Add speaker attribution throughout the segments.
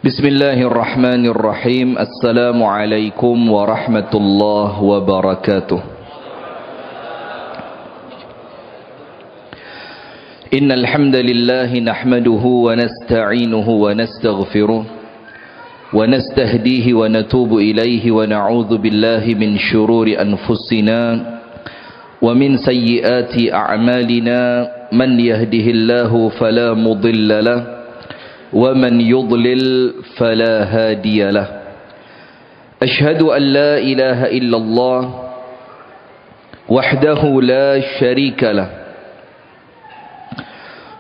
Speaker 1: Bismillahirrahmanirrahim. Assalamualaikum warahmatullahi wabarakatuh. Innal hamdalillah nahmaduhu wa nasta'inuhu wa nastaghfiruh wa nastahdihi wa natubu ilayhi wa na'udzu billahi min shururi anfusina wa min sayyiati a'malina. Man yahdihillahu fala mudilla lahu ومن يضلل فلا هادي له. أشهد أن لا إله إلا الله وحده لا شريك له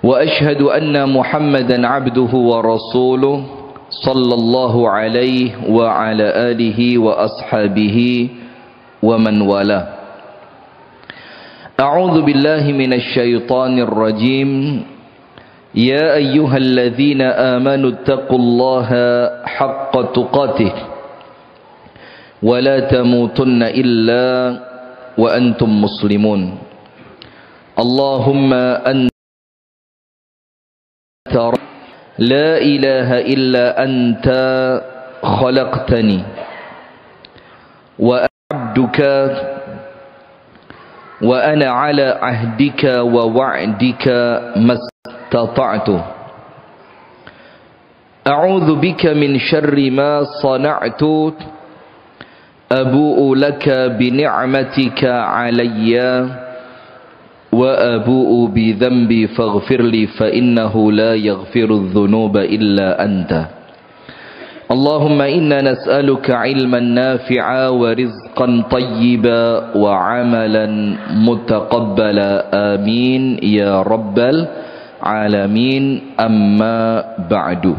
Speaker 1: وأشهد أن محمدا عبده ورسوله صلى الله عليه وعلى آله وأصحابه ومن والاه. أعوذ بالله من الشيطان الرجيم. يا أيها الذين آمنوا اتقوا الله حق تقاته ولا تموتن إلا وأنتم مسلمون. اللهم أنت لا إله إلا أنت خلقتني وعبدك وأنا على عهدك ووعدك ما استطعت. أعوذ بك من شر ما صنعت. أبوء لك بنعمتك علي وأبوء بذنبي فاغفر لي فإنه لا يغفر الذنوب إلا أنت. اللهم إنا نسألك علما نافعا ورزقا طيبا وعملا متقبلا. آمين يا رب العالمين. أما بعد.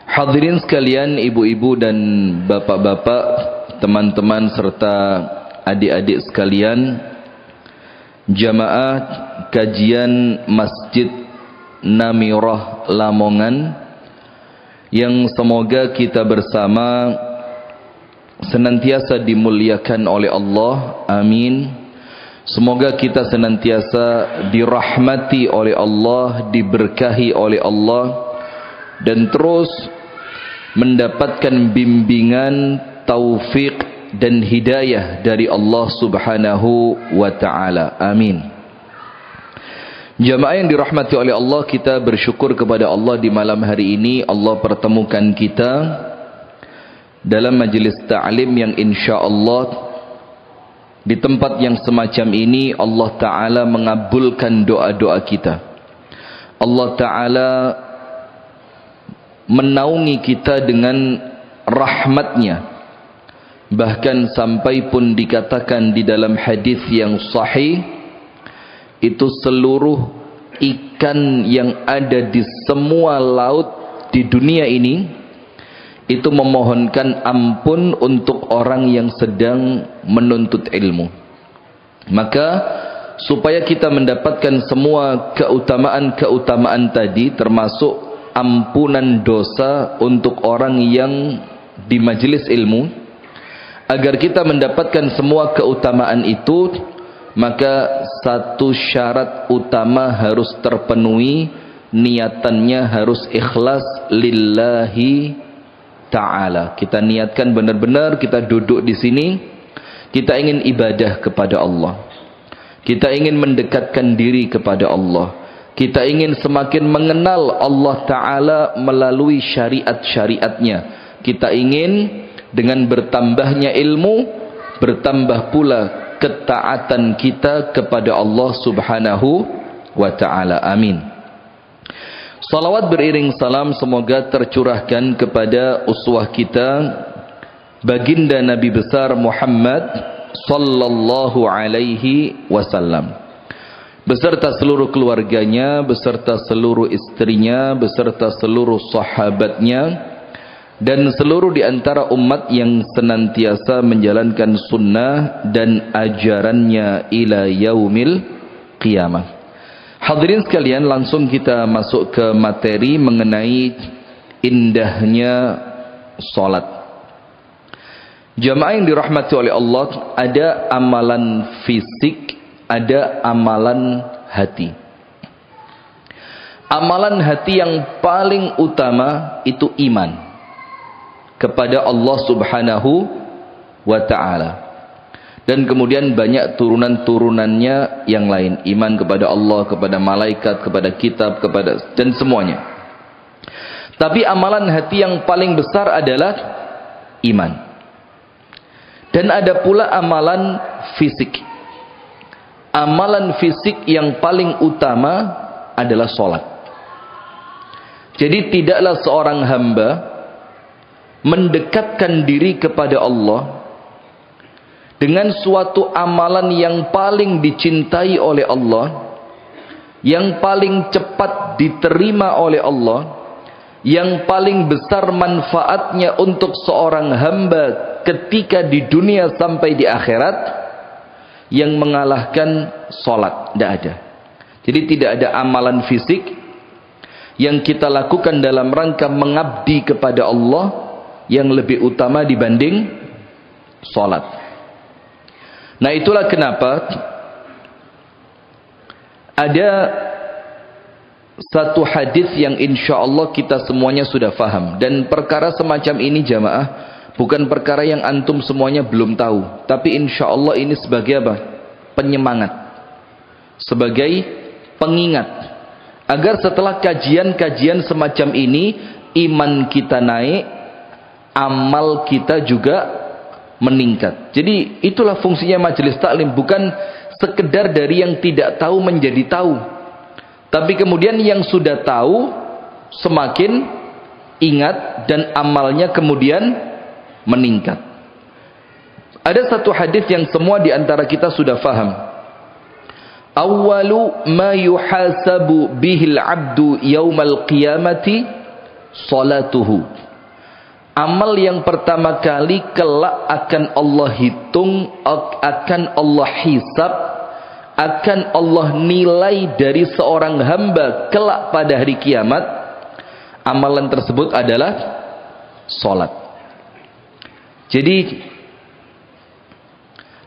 Speaker 1: Hadirin sekalian, ibu-ibu dan bapak-bapak, teman-teman serta adik-adik sekalian, jamaah kajian Masjid Namirah Lamongan, yang semoga kita bersama senantiasa dimuliakan oleh Allah. Amin. Semoga kita senantiasa dirahmati oleh Allah, diberkahi oleh Allah, dan terus mendapatkan bimbingan, taufik dan hidayah dari Allah Subhanahu wa ta'ala. Amin. Jamaah yang dirahmati oleh Allah, kita bersyukur kepada Allah di malam hari ini Allah pertemukan kita dalam majelis ta'lim yang insyaallah di tempat yang semacam ini Allah Ta'ala mengabulkan doa-doa kita. Allah Ta'ala menaungi kita dengan rahmatnya. Bahkan sampai pun dikatakan di dalam hadis yang sahih, itu seluruh ikan yang ada di semua laut di dunia ini itu memohonkan ampun untuk orang yang sedang menuntut ilmu. Maka supaya kita mendapatkan semua keutamaan-keutamaan tadi, termasuk ampunan dosa untuk orang yang di majelis ilmu, agar kita mendapatkan semua keutamaan itu, maka satu syarat utama harus terpenuhi, niatannya harus ikhlas lillahi ta'ala. Kita niatkan benar-benar kita duduk di sini, kita ingin ibadah kepada Allah, kita ingin mendekatkan diri kepada Allah, kita ingin semakin mengenal Allah Ta'ala melalui syariat-syariatnya. Kita ingin dengan bertambahnya ilmu, bertambah pula ketaatan kita kepada Allah Subhanahu wa ta'ala. Amin. Salawat beriring salam semoga tercurahkan kepada uswah kita, baginda Nabi besar Muhammad sallallahu alaihi wasallam, beserta seluruh keluarganya, beserta seluruh istrinya, beserta seluruh sahabatnya, dan seluruh di antara umat yang senantiasa menjalankan sunnah dan ajarannya ila yaumil qiyamah. Hadirin sekalian, langsung kita masuk ke materi mengenai indahnya salat. Jamaah yang dirahmati oleh Allah, ada amalan fisik, ada amalan hati. Amalan hati yang paling utama itu iman kepada Allah Subhanahu wa ta'ala. Dan kemudian banyak turunan-turunannya yang lain. Iman kepada Allah, kepada malaikat, kepada kitab, dan semuanya. Tapi amalan hati yang paling besar adalah iman. Dan ada pula amalan fisik. Amalan fisik yang paling utama adalah sholat. Jadi tidaklah seorang hamba mendekatkan diri kepada Allah dengan suatu amalan yang paling dicintai oleh Allah, yang paling cepat diterima oleh Allah, yang paling besar manfaatnya untuk seorang hamba ketika di dunia sampai di akhirat, yang mengalahkan sholat. Tidak ada. Jadi tidak ada amalan fisik yang kita lakukan dalam rangka mengabdi kepada Allah yang lebih utama dibanding sholat. Nah, itulah kenapa ada satu hadis yang insya Allah kita semuanya sudah faham. Dan perkara semacam ini jamaah, bukan perkara yang antum semuanya belum tahu, tapi insya Allah ini sebagai apa? Penyemangat, sebagai pengingat, agar setelah kajian-kajian semacam ini, iman kita naik, amal kita juga meningkat. Jadi itulah fungsinya majelis taklim, bukan sekedar dari yang tidak tahu menjadi tahu, tapi kemudian yang sudah tahu semakin ingat dan amalnya kemudian meningkat. Ada satu hadis yang semua di antara kita sudah faham. Awwalu ma yuhasabu bihil abdu yaumal qiyamati salatuhu. Amal yang pertama kali kelak akan Allah hitung, akan Allah hisab, akan Allah nilai dari seorang hamba kelak pada hari kiamat, amalan tersebut adalah salat. Jadi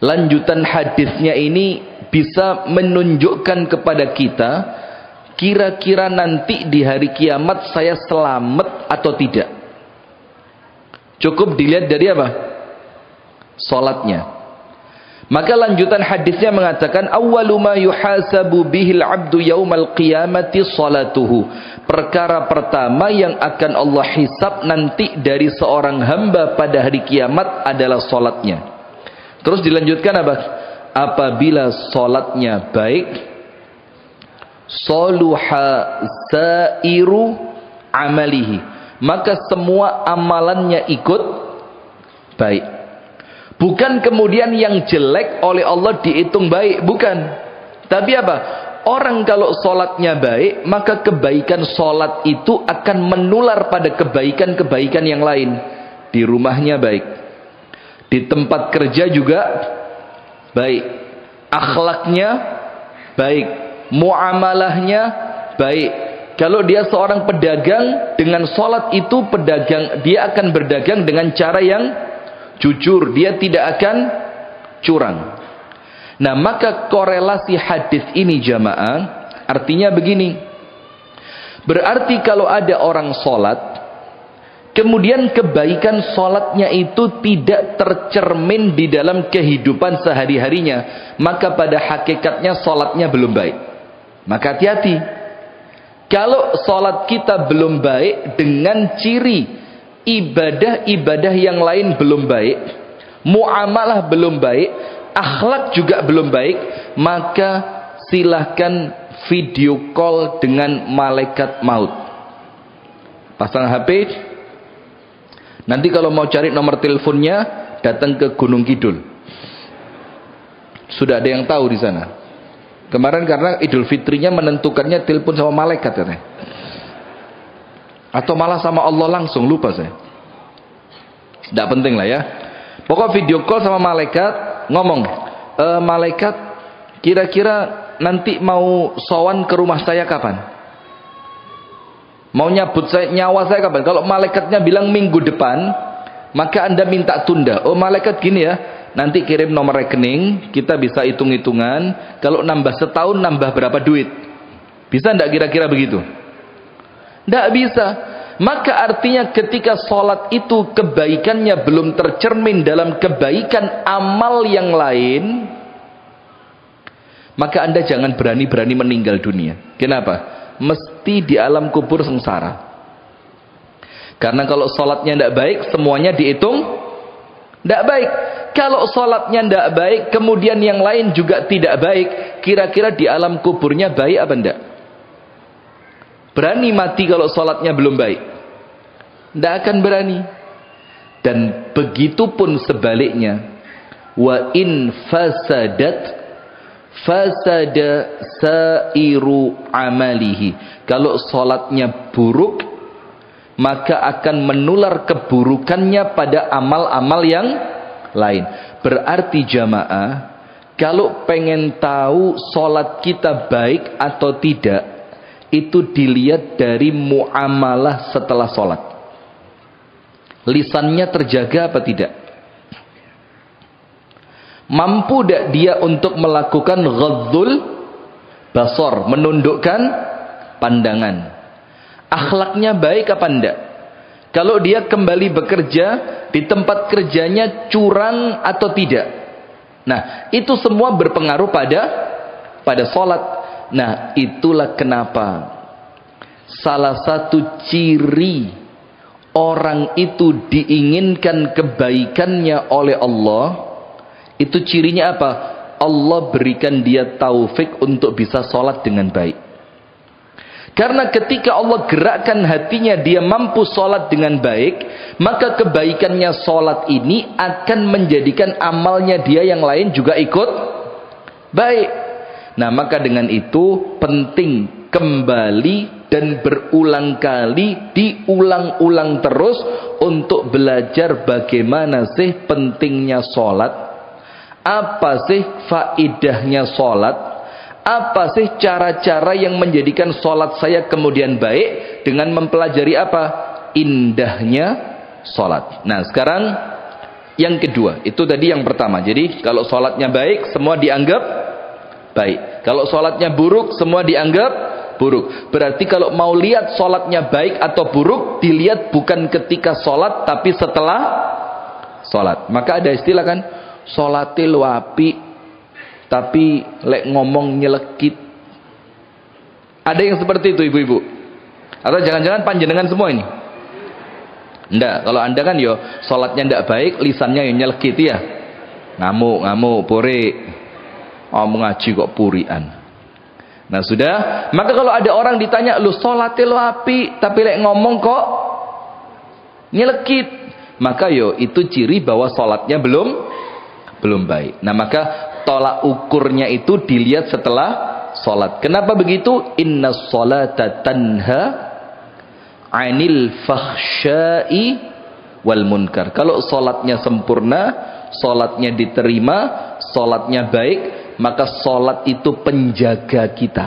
Speaker 1: lanjutan hadisnya ini bisa menunjukkan kepada kita kira-kira nanti di hari kiamat saya selamat atau tidak. Cukup dilihat dari apa? Salatnya. Maka lanjutan hadisnya mengatakan awwalu ma yuhasabu bihil abdu yaumal qiyamati salatuhu. Perkara pertama yang akan Allah hisab nanti dari seorang hamba pada hari kiamat adalah salatnya. Terus dilanjutkan apa? Apabila salatnya baik, saluha sairu amalihi, maka semua amalannya ikut baik. Bukan kemudian yang jelek oleh Allah dihitung baik, bukan. Tapi apa? Orang kalau sholatnya baik, maka kebaikan sholat itu akan menular pada kebaikan-kebaikan yang lain. Di rumahnya baik, di tempat kerja juga baik, akhlaknya baik, muamalahnya baik. Kalau dia seorang pedagang, dengan sholat itu pedagang, dia akan berdagang dengan cara yang jujur, dia tidak akan curang. Nah, maka korelasi hadis ini jamaah artinya begini. Berarti kalau ada orang sholat, kemudian kebaikan sholatnya itu tidak tercermin di dalam kehidupan sehari-harinya, maka pada hakikatnya sholatnya belum baik. Maka hati-hati. Kalau sholat kita belum baik dengan ciri ibadah-ibadah yang lain belum baik, muamalah belum baik, akhlak juga belum baik, maka silahkan video call dengan malaikat maut. Pasang HP, nanti kalau mau cari nomor teleponnya datang ke Gunung Kidul. Sudah ada yang tahu di sana. Kemarin karena Idul Fitrinya menentukannya telepon sama malaikat katanya. Atau malah sama Allah langsung, lupa saya. Tidak penting lah ya. Pokok video call sama malaikat, ngomong, malaikat kira-kira nanti mau sowan ke rumah saya kapan? Mau nyabut nyawa saya kapan? Kalau malaikatnya bilang minggu depan, maka Anda minta tunda. Oh malaikat gini ya, nanti kirim nomor rekening, kita bisa hitung-hitungan, kalau nambah setahun nambah berapa duit. Bisa enggak kira-kira begitu? Tidak bisa. Maka artinya ketika sholat itu kebaikannya belum tercermin dalam kebaikan amal yang lain, maka Anda jangan berani-berani meninggal dunia. Kenapa? Mesti di alam kubur sengsara. Karena kalau sholatnya tidak baik, semuanya dihitung tidak baik. Kalau sholatnya tidak baik, kemudian yang lain juga tidak baik, kira-kira di alam kuburnya baik apa tidak? Berani mati kalau sholatnya belum baik? Tidak akan berani. Dan begitu pun sebaliknya. Wa in fasadat fasada sairu amalihi. Kalau sholatnya buruk, maka akan menular keburukannya pada amal-amal yang lain. Berarti jamaah, kalau pengen tahu sholat kita baik atau tidak, itu dilihat dari muamalah setelah sholat. Lisannya terjaga apa tidak? Mampu tidak dia untuk melakukan ghadzul basar, menundukkan pandangan? Akhlaknya baik apa enggak? Kalau dia kembali bekerja, di tempat kerjanya curang atau tidak? Nah, itu semua berpengaruh pada sholat. Nah, itulah kenapa salah satu ciri orang itu diinginkan kebaikannya oleh Allah, itu cirinya apa? Allah berikan dia taufik untuk bisa sholat dengan baik. Karena ketika Allah gerakkan hatinya, dia mampu sholat dengan baik, maka kebaikannya sholat ini akan menjadikan amalnya dia yang lain juga ikut baik. Nah, maka dengan itu penting kembali dan berulang kali, diulang-ulang terus untuk belajar bagaimana sih pentingnya sholat, apa sih faidahnya sholat, apa sih cara-cara yang menjadikan sholat saya kemudian baik, dengan mempelajari apa? Indahnya sholat. Nah, sekarang yang kedua, itu tadi yang pertama. Jadi kalau sholatnya baik, semua dianggap baik. Kalau sholatnya buruk, semua dianggap buruk. Berarti kalau mau lihat sholatnya baik atau buruk, dilihat bukan ketika sholat, tapi setelah sholat. Maka ada istilah kan, sholatil wapi, tapi lek ngomong nyelekit. Ada yang seperti itu ibu-ibu? Atau jangan-jangan panjenengan semua ini? Enggak, kalau anda kan yo sholatnya enggak baik, lisannya yo nyelekit ya. Ngamuk, puri. Oh, mengaji kok purian. Nah sudah, maka kalau ada orang ditanya, lu sholatil api, tapi lek ngomong kok nyelekit, maka yo itu ciri bahwa sholatnya belum baik. Nah maka tolak ukurnya itu dilihat setelah sholat. Kenapa begitu? Inna sholata tanha anil fakhsyai wal munkar. Kalau sholatnya sempurna, sholatnya diterima, sholatnya baik, maka sholat itu penjaga kita.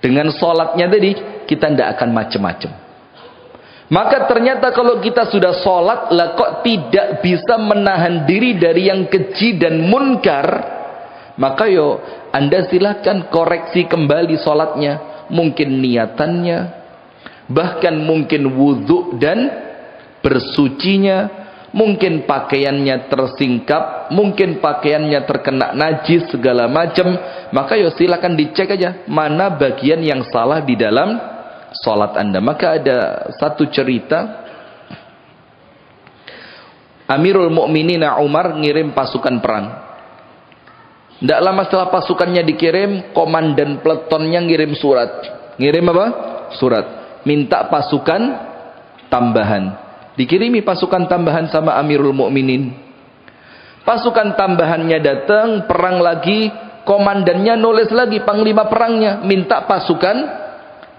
Speaker 1: Dengan sholatnya tadi, kita tidak akan macam-macam. Maka ternyata kalau kita sudah sholat, lah kok tidak bisa menahan diri dari yang keji dan munkar, maka yo Anda silakan koreksi kembali sholatnya. Mungkin niatannya, bahkan mungkin wudhu dan bersucinya, mungkin pakaiannya tersingkap, mungkin pakaiannya terkena najis segala macam, maka yo silakan dicek aja mana bagian yang salah di dalam sholat Anda. Maka ada satu cerita, Amirul Mukminin Umar ngirim pasukan perang. Tidak lama setelah pasukannya dikirim, komandan peletonnya ngirim surat. Ngirim apa? Surat. Minta pasukan tambahan. Dikirimi pasukan tambahan sama Amirul Mukminin. Pasukan tambahannya datang, perang lagi, komandannya nulis lagi, panglima perangnya minta pasukan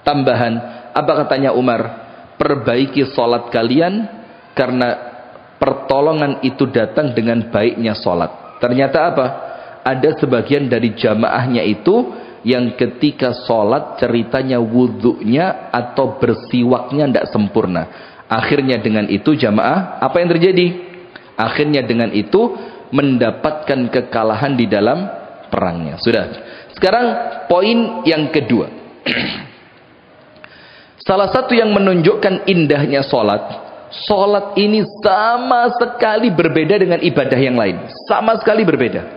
Speaker 1: tambahan. Apa katanya Umar? Perbaiki sholat kalian, karena pertolongan itu datang dengan baiknya sholat. Ternyata apa? Ada sebagian dari jamaahnya itu yang ketika sholat ceritanya wudhunya atau bersiwaknya tidak sempurna. Akhirnya dengan itu jamaah, apa yang terjadi? Akhirnya dengan itu mendapatkan kekalahan di dalam perangnya. Sudah. Sekarang poin yang kedua. Salah satu yang menunjukkan indahnya sholat, sholat ini sama sekali berbeda dengan ibadah yang lain. Sama sekali berbeda.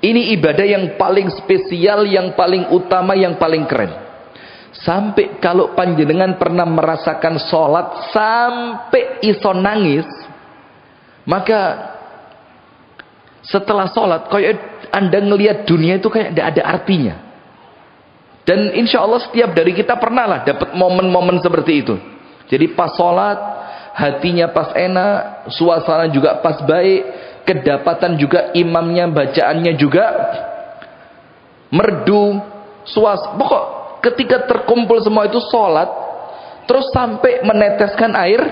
Speaker 1: Ini ibadah yang paling spesial, yang paling utama, yang paling keren. Sampai kalau panjenengan pernah merasakan sholat sampai iso nangis, maka setelah sholat kayak Anda ngelihat dunia itu kayak tidak ada artinya. Dan insya Allah setiap dari kita pernah lah dapat momen-momen seperti itu. Jadi pas sholat, hatinya pas enak, suasana juga pas baik, kedapatan juga imamnya, bacaannya juga merdu, pokok ketika terkumpul semua itu sholat, terus sampai meneteskan air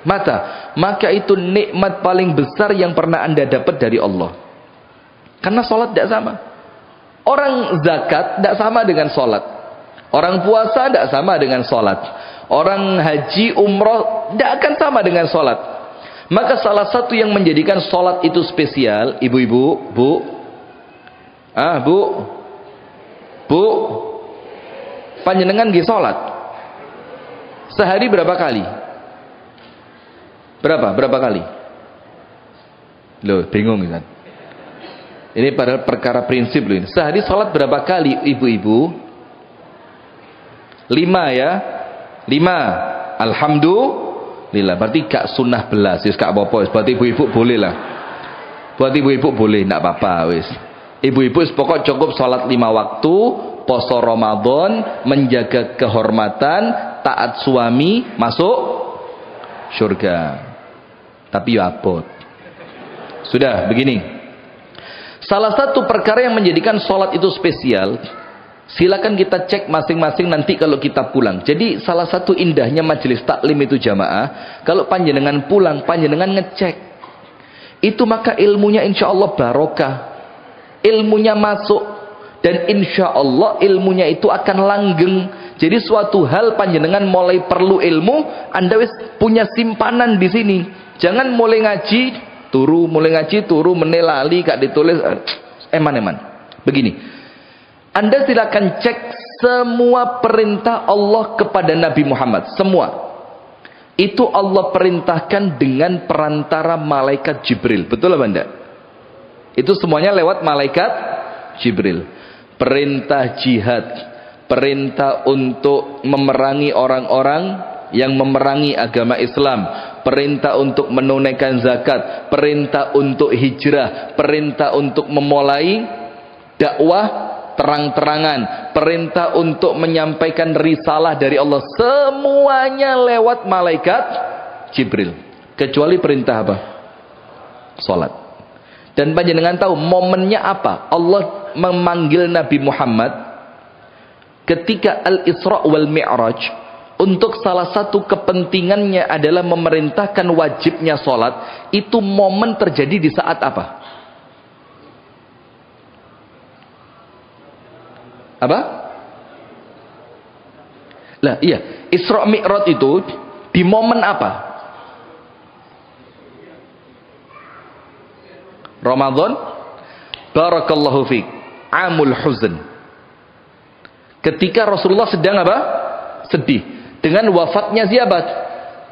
Speaker 1: mata, maka itu nikmat paling besar yang pernah Anda dapat dari Allah. Karena sholat tidak sama. Orang zakat tidak sama dengan sholat. Orang puasa tidak sama dengan sholat. Orang haji, umroh tidak akan sama dengan sholat. Maka salah satu yang menjadikan sholat itu spesial, ibu-ibu, bu, panjenengan nggih sholat sehari berapa kali? Berapa kali? Loh, bingung kan? Ini padahal perkara prinsip loh ini. Sehari sholat berapa kali ibu-ibu? 5 ya? 5. Alhamdulillah. Berarti gak sunnah belas. Wis gak apa-apa. Berarti ibu-ibu boleh lah. Buat ibu-ibu boleh, gak apa-apa wis. Ibu-ibu pokok cukup sholat 5 waktu, poso Ramadan, menjaga kehormatan, taat suami, masuk surga. Tapi ya abot. Sudah begini. Salah satu perkara yang menjadikan sholat itu spesial, silakan kita cek masing-masing nanti kalau kita pulang. Jadi salah satu indahnya majelis taklim itu jamaah, kalau panjenengan pulang, panjenengan ngecek itu, maka ilmunya insya Allah barokah, ilmunya masuk, dan insya Allah ilmunya itu akan langgeng. Jadi suatu hal panjenengan mulai perlu ilmu, Anda wis punya simpanan di sini. Jangan mulai ngaji turu, menelali gak ditulis eman. Begini, Anda silakan cek semua perintah Allah kepada Nabi Muhammad, semua itu Allah perintahkan dengan perantara malaikat Jibril. Betul apa enggak? Itu semuanya lewat malaikat Jibril. Perintah jihad, perintah untuk memerangi orang-orang yang memerangi agama Islam, perintah untuk menunaikan zakat, perintah untuk hijrah, perintah untuk memulai dakwah terang-terangan, perintah untuk menyampaikan risalah dari Allah, semuanya lewat malaikat Jibril. Kecuali perintah apa? Salat. Dan panjenengan tahu momennya apa? Allah memanggil Nabi Muhammad ketika Al-Isra wal Mi'raj. Untuk salah satu kepentingannya adalah memerintahkan wajibnya sholat. Itu momen terjadi di saat apa? Apa? Lah iya, Isra Mi'raj itu di momen apa? Ramadan. Barakallahu fiik. Amul Huzn. Ketika Rasulullah sedang apa? Sedih. Dengan wafatnya siapa?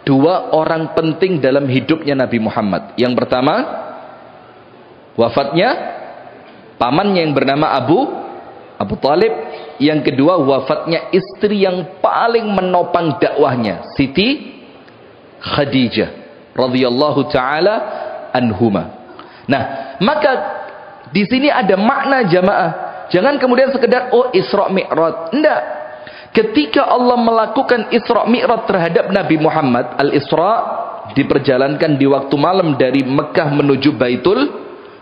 Speaker 1: 2 orang penting dalam hidupnya Nabi Muhammad. Yang pertama, wafatnya pamannya yang bernama Abu Talib. Yang kedua, wafatnya istri yang paling menopang dakwahnya, Siti Khadijah radhiyallahu taala anhuma. Nah, maka di sini ada makna jamaah. Jangan kemudian sekedar Isra Mi'raj. Enggak. Ketika Allah melakukan Isra Mi'raj terhadap Nabi Muhammad, Al-Isra diperjalankan di waktu malam dari Mekah menuju Baitul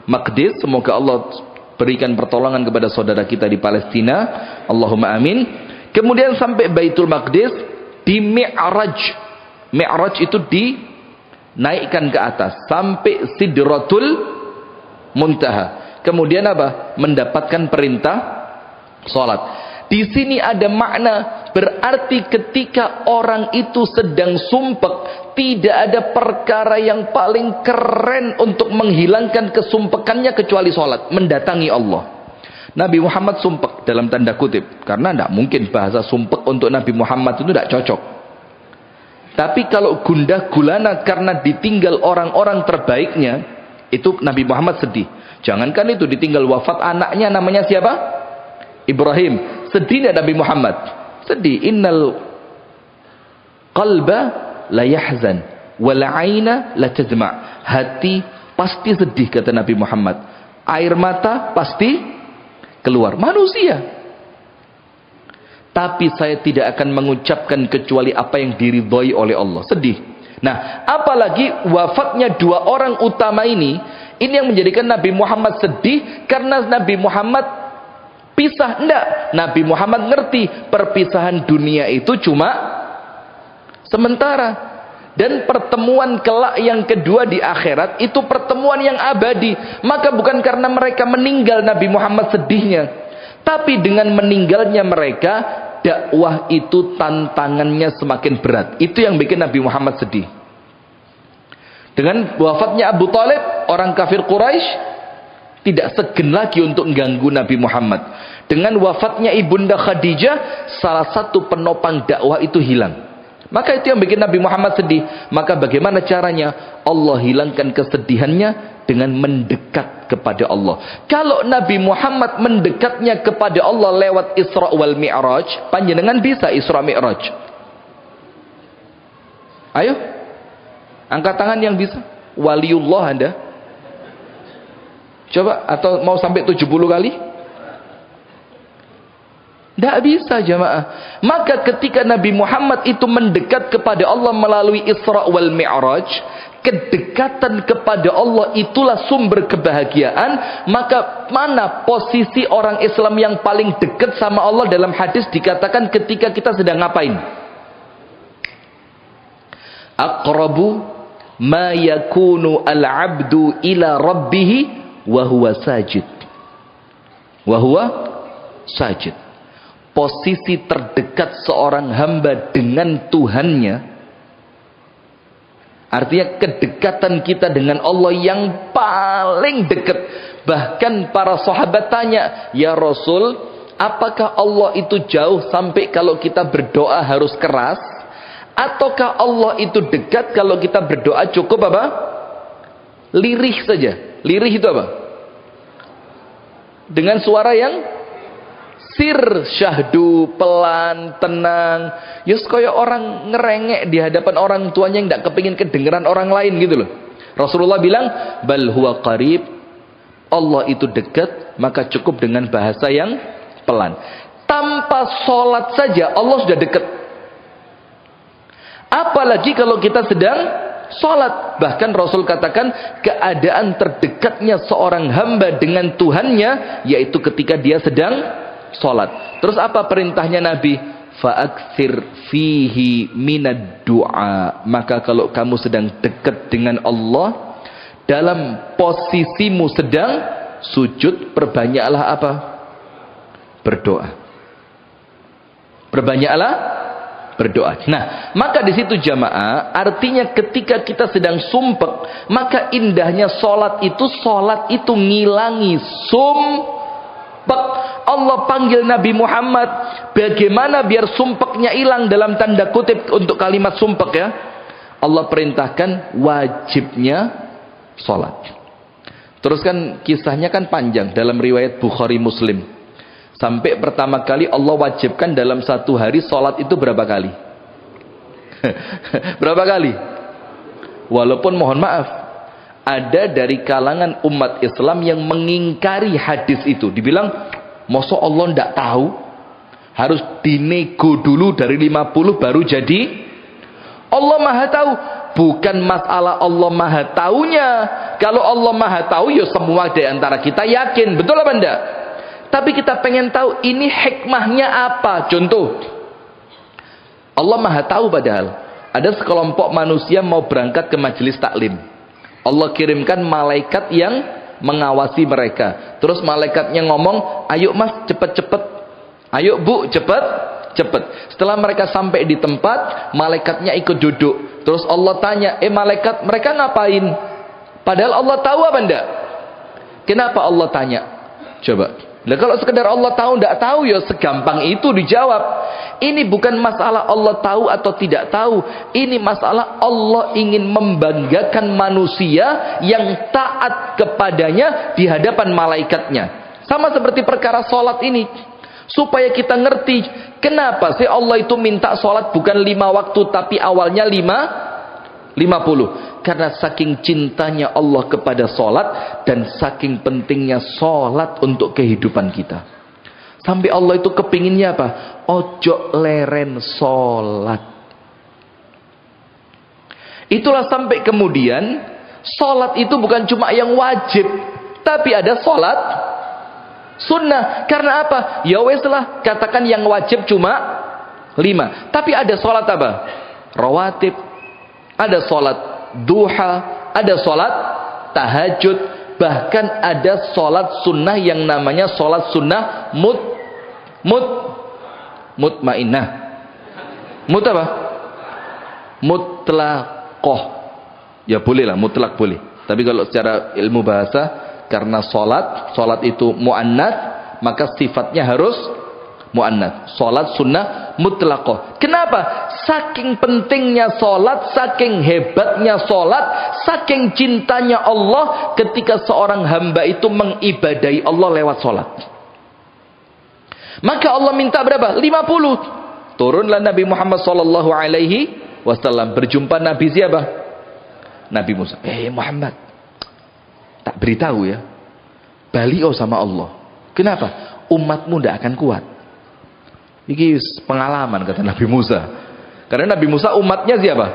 Speaker 1: Maqdis. Semoga Allah berikan pertolongan kepada saudara kita di Palestina, Allahumma amin. Kemudian sampai Baitul Maqdis, di Mi'raj. Mi'raj itu dinaikkan ke atas sampai Sidratul Muntaha. Kemudian apa? Mendapatkan perintah salat. Di sini ada makna, berarti ketika orang itu sedang sumpek, tidak ada perkara yang paling keren untuk menghilangkan kesumpekannya kecuali sholat, mendatangi Allah. Nabi Muhammad sumpek dalam tanda kutip. Karena tidak mungkin bahasa sumpek untuk Nabi Muhammad itu tidak cocok. Tapi kalau gundah gulana karena ditinggal orang-orang terbaiknya, itu Nabi Muhammad sedih. Jangankan itu, ditinggal wafat anaknya namanya siapa? Ibrahim. Sedih tidak Nabi Muhammad? Sedih. Innal qalba la yahzan wal aina la tadma'. Hati pasti sedih kata Nabi Muhammad. Air mata pasti keluar. Manusia. Tapi saya tidak akan mengucapkan kecuali apa yang diridhoi oleh Allah. Sedih. Nah, apalagi wafatnya dua orang utama ini yang menjadikan Nabi Muhammad sedih, karena Nabi Muhammad pisah. Enggak. Nabi Muhammad ngerti perpisahan dunia itu cuma sementara. Dan pertemuan kelak yang kedua di akhirat itu pertemuan yang abadi. Maka bukan karena mereka meninggal Nabi Muhammad sedihnya, tapi dengan meninggalnya mereka, dakwah itu tantangannya semakin berat. Itu yang bikin Nabi Muhammad sedih. Dengan wafatnya Abu Talib, orang kafir Quraisy tidak segen lagi untuk mengganggu Nabi Muhammad. Dengan wafatnya Ibunda Khadijah, salah satu penopang dakwah itu hilang. Maka itu yang bikin Nabi Muhammad sedih. Maka bagaimana caranya? Allah hilangkan kesedihannya dengan mendekat kepada Allah. Kalau Nabi Muhammad mendekatnya kepada Allah lewat Isra wal Mi'raj, panjenengan bisa Isra Mi'raj? Ayo, angkat tangan yang bisa. Waliullah Anda. Coba, atau mau sampai 70 kali? Tidak bisa jamaah. Maka ketika Nabi Muhammad itu mendekat kepada Allah melalui Isra wal Mi'raj, kedekatan kepada Allah itulah sumber kebahagiaan. Maka mana posisi orang Islam yang paling dekat sama Allah? Dalam hadis dikatakan ketika kita sedang ngapain? Aqrabu ma yakunu al-'abdu ila rabbih wa huwa sajid. Wa huwa sajid. Posisi terdekat seorang hamba dengan Tuhannya, artinya kedekatan kita dengan Allah yang paling dekat. Bahkan para sahabat tanya, ya Rasul, apakah Allah itu jauh sampai kalau kita berdoa harus keras, ataukah Allah itu dekat kalau kita berdoa cukup apa? Lirih saja. Lirih itu apa? Dengan suara yang sir, syahdu, pelan, tenang. Yus kaya orang ngerengek di hadapan orang tuanya yang tidak kepingin kedengeran orang lain gitu loh. Rasulullah bilang, bal huwa qarib. Allah itu dekat, maka cukup dengan bahasa yang pelan. Tanpa sholat saja Allah sudah dekat. Apalagi kalau kita sedang sholat. Bahkan Rasul katakan keadaan terdekatnya seorang hamba dengan Tuhannya yaitu ketika dia sedang sholat. Terus apa perintahnya Nabi? Fa'akthir fihi minad du'a. Maka kalau kamu sedang dekat dengan Allah, dalam posisimu sedang sujud, perbanyaklah apa? Berdoa. Perbanyaklah berdoa. Nah, maka di situ jamaah, artinya ketika kita sedang sumpek, maka indahnya sholat itu ngilangi sumpek. Allah panggil Nabi Muhammad, bagaimana biar sumpeknya hilang dalam tanda kutip untuk kalimat sumpek ya? Allah perintahkan wajibnya sholat. Terus kan kisahnya kan panjang dalam riwayat Bukhari Muslim. Sampai pertama kali Allah wajibkan dalam satu hari sholat itu berapa kali? Berapa kali? Walaupun mohon maaf, ada dari kalangan umat Islam yang mengingkari hadis itu. Dibilang, masa Allah tidak tahu? Harus dinego dulu dari 50 baru jadi? Allah maha tahu. Bukan masalah Allah maha taunya. Kalau Allah maha tahu, ya semua di antara kita yakin. Betul apa enggak? Tapi kita pengen tahu ini hikmahnya apa. Contoh, Allah maha tahu padahal. Ada sekelompok manusia mau berangkat ke majelis taklim. Allah kirimkan malaikat yang mengawasi mereka. Terus malaikatnya ngomong, ayo mas cepet-cepet, ayo bu cepet. Setelah mereka sampai di tempat, malaikatnya ikut duduk. Terus Allah tanya, malaikat mereka ngapain? Padahal Allah tahu apa enggak? Kenapa Allah tanya? Coba, Nah, kalau sekedar Allah tahu tidak tahu ya segampang itu dijawab. Ini bukan masalah Allah tahu atau tidak tahu. Ini masalah Allah ingin membanggakan manusia yang taat kepadanya di hadapan malaikatnya. Sama seperti perkara sholat ini. Supaya kita ngerti kenapa sih Allah itu minta sholat bukan 5 waktu tapi awalnya 50. Karena saking cintanya Allah kepada sholat dan saking pentingnya sholat untuk kehidupan kita. Sampai Allah itu kepinginnya apa? Ojo leren sholat. Itulah sampai kemudian sholat itu bukan cuma yang wajib, tapi ada sholat sunnah. Karena apa? Ya wes lah, katakan yang wajib cuma 5. Tapi ada sholat apa? Rawatib. Ada sholat duha, ada sholat tahajud, bahkan ada sholat sunnah yang namanya sholat sunnah mutmainnah. Mut apa? Mutlaqoh. Ya boleh lah, mutlak boleh. Tapi kalau secara ilmu bahasa, karena sholat itu muannats, maka sifatnya harus muannats. Sholat sunnah mutlaqoh. Kenapa? Saking pentingnya sholat, saking hebatnya sholat, saking cintanya Allah ketika seorang hamba itu mengibadahi Allah lewat sholat. Maka Allah minta berapa? 50. Turunlah Nabi Muhammad SAW berjumpa Nabi siapa? Nabi Musa. Muhammad, tak beritahu ya, baliau sama Allah. Kenapa? Umatmu tidak akan kuat. Ini pengalaman kata Nabi Musa. Karena Nabi Musa umatnya siapa?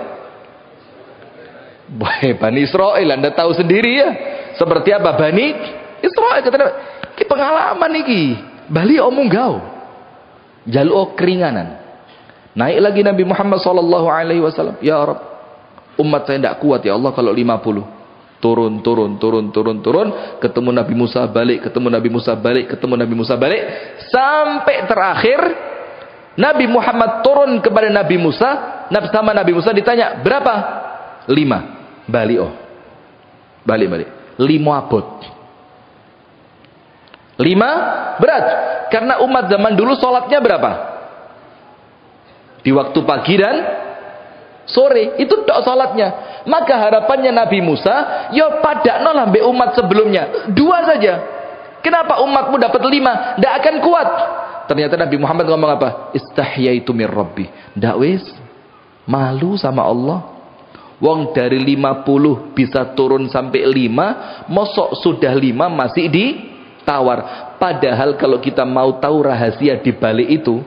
Speaker 1: Bani Israel. Anda tahu sendiri ya. Seperti apa Bani Israel. Kata Nabi, ini pengalaman ini. Bali omong gau. Jaluk keringanan. Naik lagi Nabi Muhammad SAW. Ya Rabb, umat saya tidak kuat ya Allah kalau 50. Turun. Ketemu Nabi Musa balik. Ketemu Nabi Musa balik. Ketemu Nabi Musa balik. Sampai terakhir Nabi Muhammad turun kepada Nabi Musa. Sama Nabi Musa ditanya, berapa? 5. Balik. Balik. 5 abot. 5 berat. Karena umat zaman dulu sholatnya berapa? Di waktu pagi dan sore. Itu tok sholatnya. Maka harapannya Nabi Musa, ya padakno lah mbek umat sebelumnya. 2 saja. Kenapa umatmu dapat 5? Tidak akan kuat. Ternyata Nabi Muhammad ngomong apa? Istahyaitu mir Rabbi. Ndak wis, malu sama Allah. Wong dari 50 bisa turun sampai 5, mosok sudah 5 masih ditawar. Padahal kalau kita mau tahu rahasia di balik itu,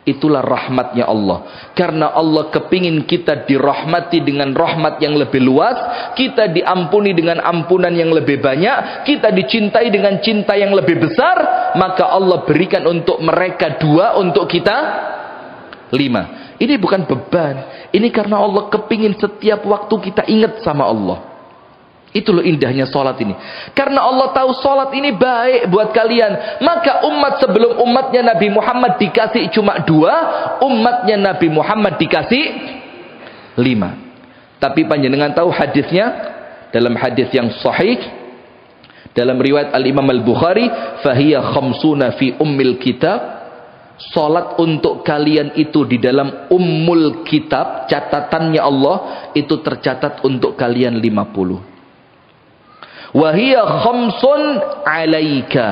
Speaker 1: itulah rahmatnya Allah. Karena Allah kepingin kita dirahmati dengan rahmat yang lebih luas, kita diampuni dengan ampunan yang lebih banyak, kita dicintai dengan cinta yang lebih besar, maka Allah berikan untuk mereka 2, untuk kita 5. Ini bukan beban. Ini karena Allah kepingin setiap waktu kita ingat sama Allah. Itu loh indahnya sholat ini. Karena Allah tahu sholat ini baik buat kalian. Maka umat sebelum umatnya Nabi Muhammad dikasih cuma 2. Umatnya Nabi Muhammad dikasih 5. Tapi panjenengan tahu hadisnya? Dalam hadis yang sahih, dalam riwayat Al-Imam Al-Bukhari, Fahiyya khamsuna fi ummil kitab. Sholat untuk kalian itu di dalam ummul kitab, catatannya Allah, itu tercatat untuk kalian 50. Wahiyya khamsun alaika,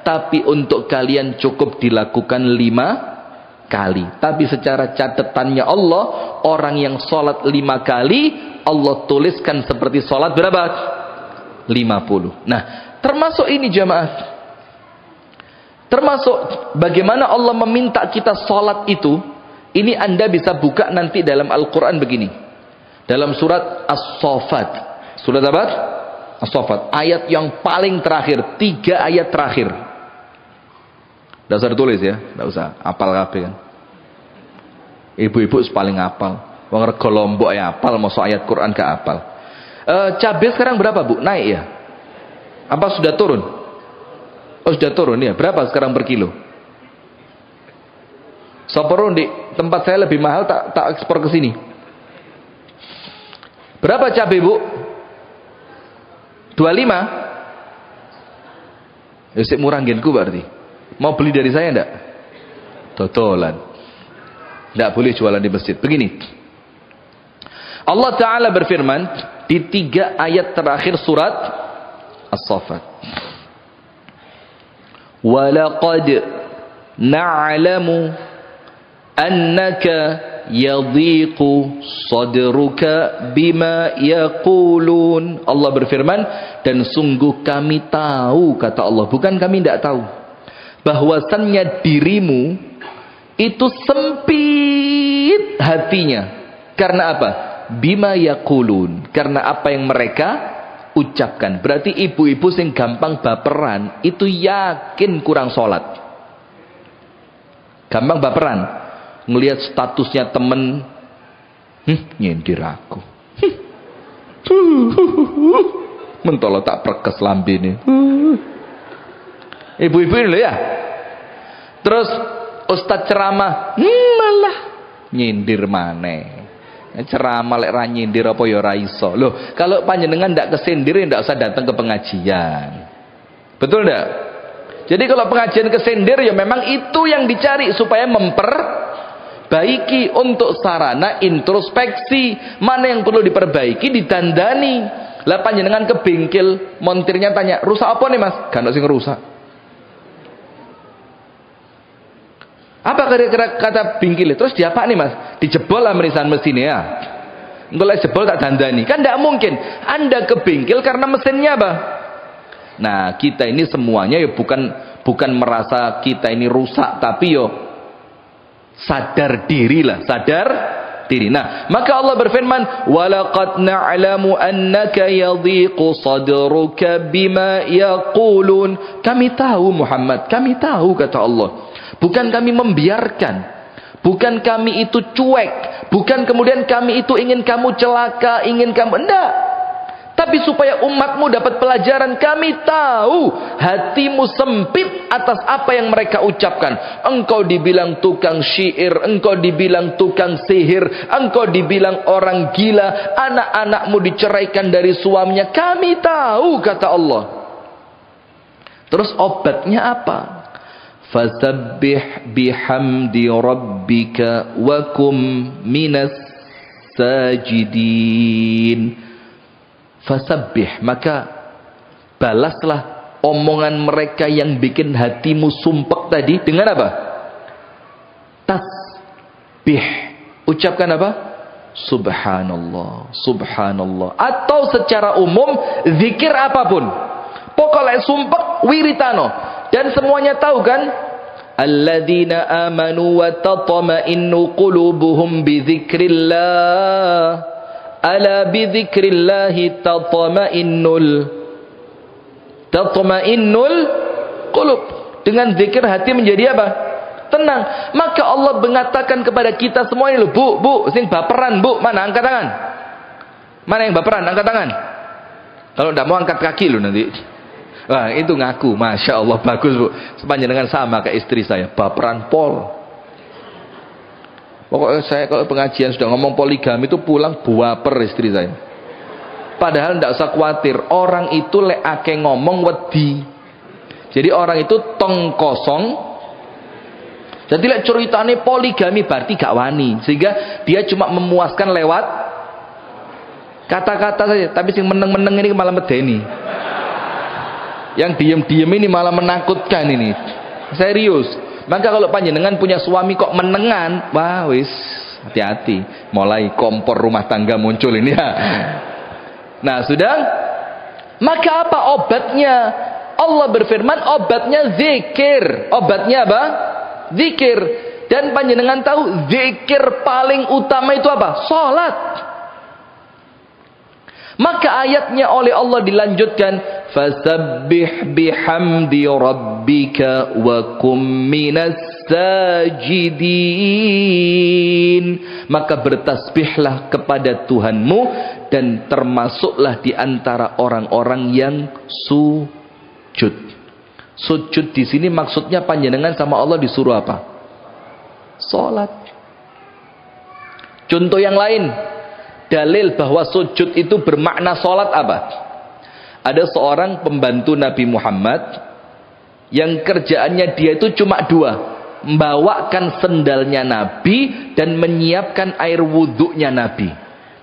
Speaker 1: tapi untuk kalian cukup dilakukan 5 kali. Tapi secara catatannya Allah, orang yang sholat 5 kali, Allah tuliskan seperti sholat berapa? 50. Nah, termasuk ini jamaah. Termasuk bagaimana Allah meminta kita sholat itu. Ini Anda bisa buka nanti dalam Al-Quran begini. Dalam surat As-Saffat. Surat apa? As-Saffat. Ayat yang paling terakhir. 3 ayat terakhir. Tidak usah ditulis ya. Tidak usah. Apal kabeh kan. Ibu-ibu paling apal. Wong rego Lombok ya apal. Masuk ayat Quran ke apal. Cabai sekarang berapa Bu? Naik ya? Apa sudah turun? Oh sudah turun ya. Berapa sekarang per kilo? Soporun di tempat saya lebih mahal, tak ekspor ke sini. Berapa cabai Bu? 25. Ya sik murah genku berarti. Mau beli dari saya enggak? Totolan. Enggak boleh jualan di masjid. Begini. Allah Ta'ala berfirman di 3 ayat terakhir surat As-Saffat. Walaqad na'lamu annaka yadhiqu sadruka bima yaqulun. Allah berfirman, dan sungguh kami tahu, kata Allah, bukan kami tidak tahu, bahwasannya dirimu itu sempit hatinya. Karena apa? Bima yaqulun, karena apa yang mereka ucapkan. Berarti ibu-ibu sing gampang baperan itu yakin kurang sholat. Gampang baperan ngelihat statusnya temen, nyindir aku, mentolo tak perkes lambene. Ibu-ibu ini loh ya. Terus ustaz ceramah, malah nyindir maneh. Ceramah lek ra nyindir apa ya ora iso. Loh, kalau panjenengan ndak kesindir ndak usah datang ke pengajian. Betul ndak? Jadi kalau pengajian kesindir ya memang itu yang dicari supaya memperbaiki, untuk sarana introspeksi. Mana yang perlu diperbaiki ditandani. Lah panjenengan ke bengkel, montirnya tanya, "Rusak apa nih, Mas?" Gak ono sing rusak. Apa kira-kira kata bingkile? Terus diapa nih, Mas? Dijebol lah merisan mesinnya ya. Engko lek jebol tak dandani. Kan tidak mungkin. Anda ke bengkel karena mesinnya apa? Nah, kita ini semuanya ya bukan merasa kita ini rusak, tapi yo sadar diri lah, sadar diri. Nah, maka Allah berfirman, "Walaqad na'lamu annaka yadhiqu sadruka bima yaqulun." Kami tahu Muhammad, kami tahu, kata Allah. Bukan kami membiarkan, bukan kami itu cuek, bukan kemudian kami itu ingin kamu celaka, ingin kamu enggak. Tapi supaya umatmu dapat pelajaran, kami tahu hatimu sempit atas apa yang mereka ucapkan. Engkau dibilang tukang syair, engkau dibilang tukang sihir, engkau dibilang orang gila, anak-anakmu diceraikan dari suaminya. Kami tahu, kata Allah. Terus obatnya apa? Fasabbih bihamdi rabbika wa kum minas sajidin. Fasabbih, maka balaslah omongan mereka yang bikin hatimu sumpek tadi dengan apa? Tasbih. Ucapkan apa? Subhanallah, subhanallah. Atau secara umum zikir apapun. Pokoknya sumpek wiritano. Dan semuanya tahu kan? Alladzina amanu wa tatma'innu qulubuhum bi dzikrillah. Ala bi dzikrillah tatma'innul qulub. Dengan zikir hati menjadi apa? Tenang. Maka Allah mengatakan kepada kita semua ini, Bu, sing baperan, Bu, mana angkat tangan? Mana yang baperan? Angkat tangan. Kalau tidak mau angkat kaki lu nanti. Wah, itu ngaku, Masya Allah, bagus, Bu. Sepanjang sama kayak istri saya, baperan pol. Pokoknya saya kalau pengajian sudah ngomong poligami itu pulang baper istri saya. Padahal tidak usah khawatir, orang itu lek ake ngomong wedi. Jadi orang itu tong kosong. Jadi lek ceritane poligami berarti gak wani, sehingga dia cuma memuaskan lewat kata-kata saja. Tapi sing meneng-meneng ini malah medeni. Yang diem-diem ini malah menakutkan ini. Serius. Maka kalau panjenengan punya suami kok menengan, wah wis, hati-hati. Mulai kompor rumah tangga muncul ini ya. Nah, sudah. Maka apa obatnya? Allah berfirman, obatnya zikir. Obatnya apa? Zikir. Dan panjenengan tahu zikir paling utama itu apa? Salat. Maka ayatnya oleh Allah dilanjutkan, fasabbih bihamdi rabbika wa kum minas sajidin. Maka bertasbihlah kepada Tuhanmu dan termasuklah di antara orang-orang yang sujud. Sujud di sini maksudnya panjenengan sama Allah disuruh apa? Salat. Contoh yang lain. Dalil bahwa sujud itu bermakna sholat apa? Ada seorang pembantu Nabi Muhammad yang kerjaannya dia itu cuma dua, membawakan sendalnya Nabi dan menyiapkan air wudhunya Nabi.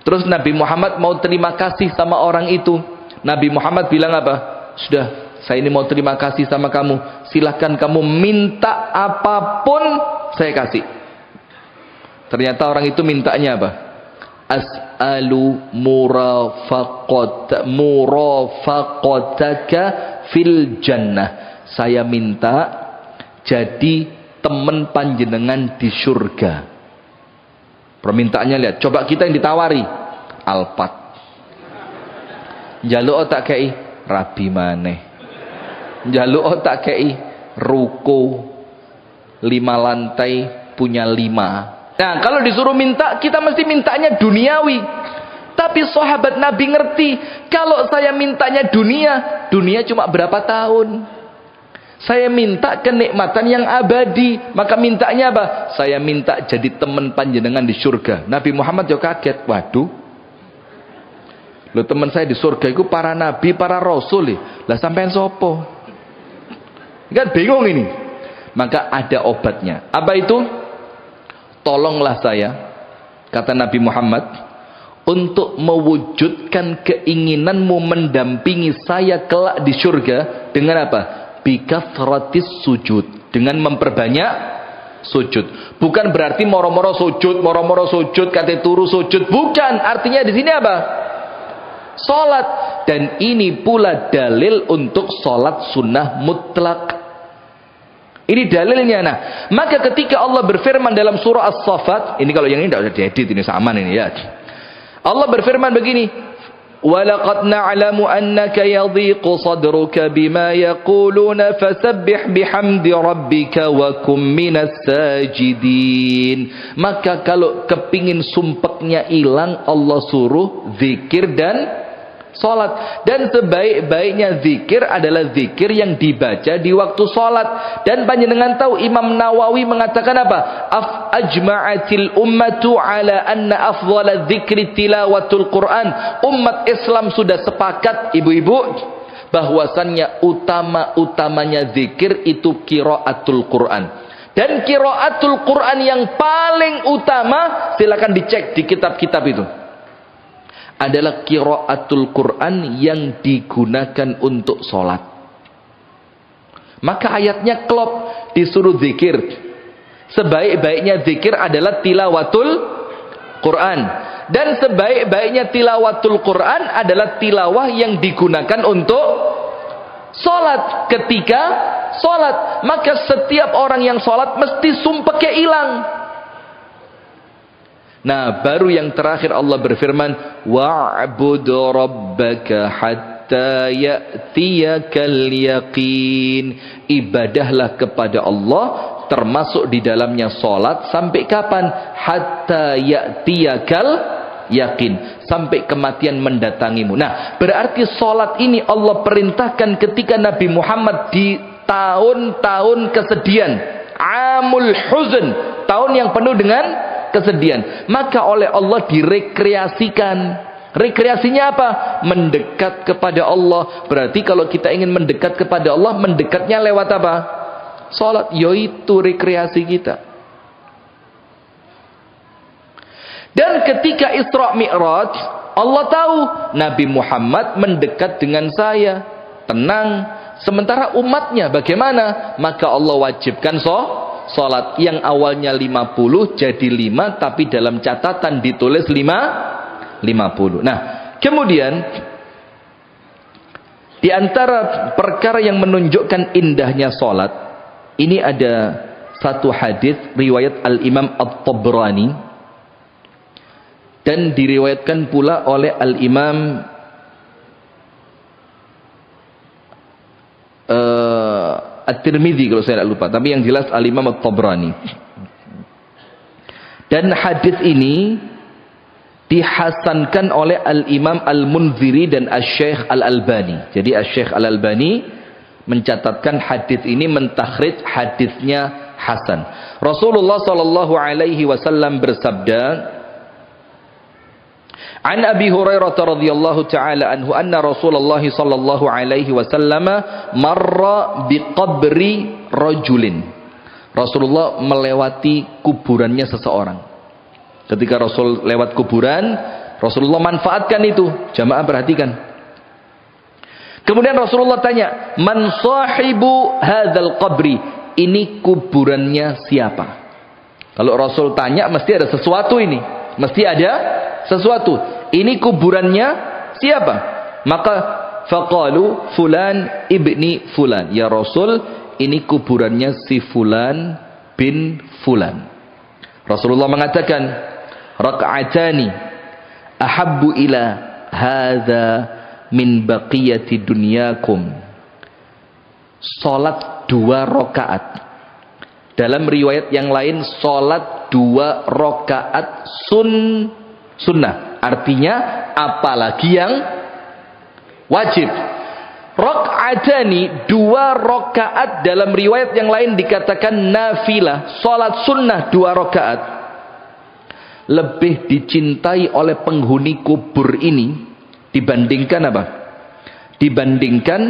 Speaker 1: Terus Nabi Muhammad mau terima kasih sama orang itu. Nabi Muhammad bilang apa? Sudah, saya ini mau terima kasih sama kamu, silahkan kamu minta apapun saya kasih. Ternyata orang itu mintanya apa? As'alu murafaqataka fil jannah. Saya minta jadi teman panjenengan di surga. Permintaannya lihat, coba kita yang ditawari Alphard. Njaluk tak kei rabi maneh. Njaluk tak kei ruko 5 lantai punya 5. Nah, kalau disuruh minta, kita mesti mintanya duniawi. Tapi sahabat Nabi ngerti, kalau saya mintanya dunia, dunia cuma berapa tahun. Saya minta kenikmatan yang abadi, maka mintanya apa? Saya minta jadi teman panjenengan di surga. Nabi Muhammad juga kaget, waduh. Loh, teman saya di surga itu para nabi, para rasul. Lah sampean sopo? Kan bingung ini. Maka ada obatnya. Apa itu? Tolonglah saya, kata Nabi Muhammad, untuk mewujudkan keinginanmu mendampingi saya kelak di surga dengan apa? Bikathratis sujud, dengan memperbanyak sujud. Bukan berarti moro-moro sujud, kate turu sujud. Bukan, artinya di sini apa? Salat. Dan ini pula dalil untuk salat sunnah mutlak. Ini dalilnya. Nah, maka ketika Allah berfirman dalam surah As-Saffat, ini kalau yang ini tidak usah diedit, ini sama ini ya. Allah berfirman begini, "Walaqad na'lamu annaka yadhiqu sadruka bima yaquluna fasabbih bihamdi rabbika wa kum minas sajidin." Maka kalau kepingin sumpeknya hilang, Allah suruh zikir dan salat. Dan sebaik-baiknya zikir adalah zikir yang dibaca di waktu salat. Dan panjenengan tahu Imam Nawawi mengatakan apa? Ajma'atil ummatu ala anna afdhala dzikri tilawatul Quran. Umat Islam sudah sepakat, ibu-ibu, bahwasannya utama-utamanya zikir itu qiraatul Quran. Dan qiraatul Quran yang paling utama, silakan dicek di kitab-kitab itu, adalah qiraatul Quran yang digunakan untuk sholat. Maka ayatnya klop, disuruh zikir. Sebaik-baiknya zikir adalah tilawatul Quran. Dan sebaik-baiknya tilawatul Quran adalah tilawah yang digunakan untuk sholat. Ketika sholat, maka setiap orang yang sholat mesti sumpahnya hilang. Nah, baru yang terakhir Allah berfirman, wa'bud rabbaka hatta ya'tiyakal yaqin. Ibadahlah kepada Allah, termasuk di dalamnya salat, sampai kapan? Hatta ya'tiyakal yaqin, sampai kematian mendatangimu. Nah, berarti salat ini Allah perintahkan ketika Nabi Muhammad di tahun-tahun kesedihan, amul huzn, tahun yang penuh dengan kesedihan. Maka oleh Allah direkreasikan. Rekreasinya apa? Mendekat kepada Allah. Berarti kalau kita ingin mendekat kepada Allah, mendekatnya lewat apa? Salat. Yaitu rekreasi kita. Dan ketika Isra Mi'raj, Allah tahu Nabi Muhammad mendekat dengan saya, tenang. Sementara umatnya bagaimana? Maka Allah wajibkan salat yang awalnya 50 jadi 5, tapi dalam catatan ditulis 50. Nah, kemudian di antara perkara yang menunjukkan indahnya salat, ini ada satu hadis riwayat Al-Imam At-Tabrani dan diriwayatkan pula oleh Al-Imam At-Tirmidzi kalau saya tidak lupa, tapi yang jelas Al-Imam At-Tabrani. Dan hadis ini dihasankan oleh Al-Imam Al-Munziri dan Asy-Syaikh Al-Albani. Jadi Asy-Syaikh Al-Albani mencatatkan hadis ini, mentakhrij hadisnya hasan. Rasulullah sallallahu alaihi wasallam bersabda, An Abi Hurairah radhiyallahu taala anhu anna Rasulullah sallallahu alaihi wasallam marra biqabri rajulin. Rasulullah melewati kuburannya seseorang. Ketika Rasul lewat kuburan, Rasulullah manfaatkan itu. Jamaah perhatikan. Kemudian Rasulullah tanya, "Man sahibu hadzal qabri?" Ini kuburannya siapa? Kalau Rasul tanya mesti ada sesuatu ini. Mesti ada sesuatu. Ini kuburannya siapa? Maka faqalu fulan ibni fulan. Ya Rasul, ini kuburannya si fulan bin fulan. Rasulullah mengatakan, "Raka'atani ahabbu ila hadza min baqiyati dunyakum." Salat 2 rakaat. Dalam riwayat yang lain, salat 2 rakaat sunnah. Artinya apalagi yang wajib. Raka'atani 2 rakaat, dalam riwayat yang lain dikatakan nafilah, salat sunnah 2 rakaat. Lebih dicintai oleh penghuni kubur ini dibandingkan apa? Dibandingkan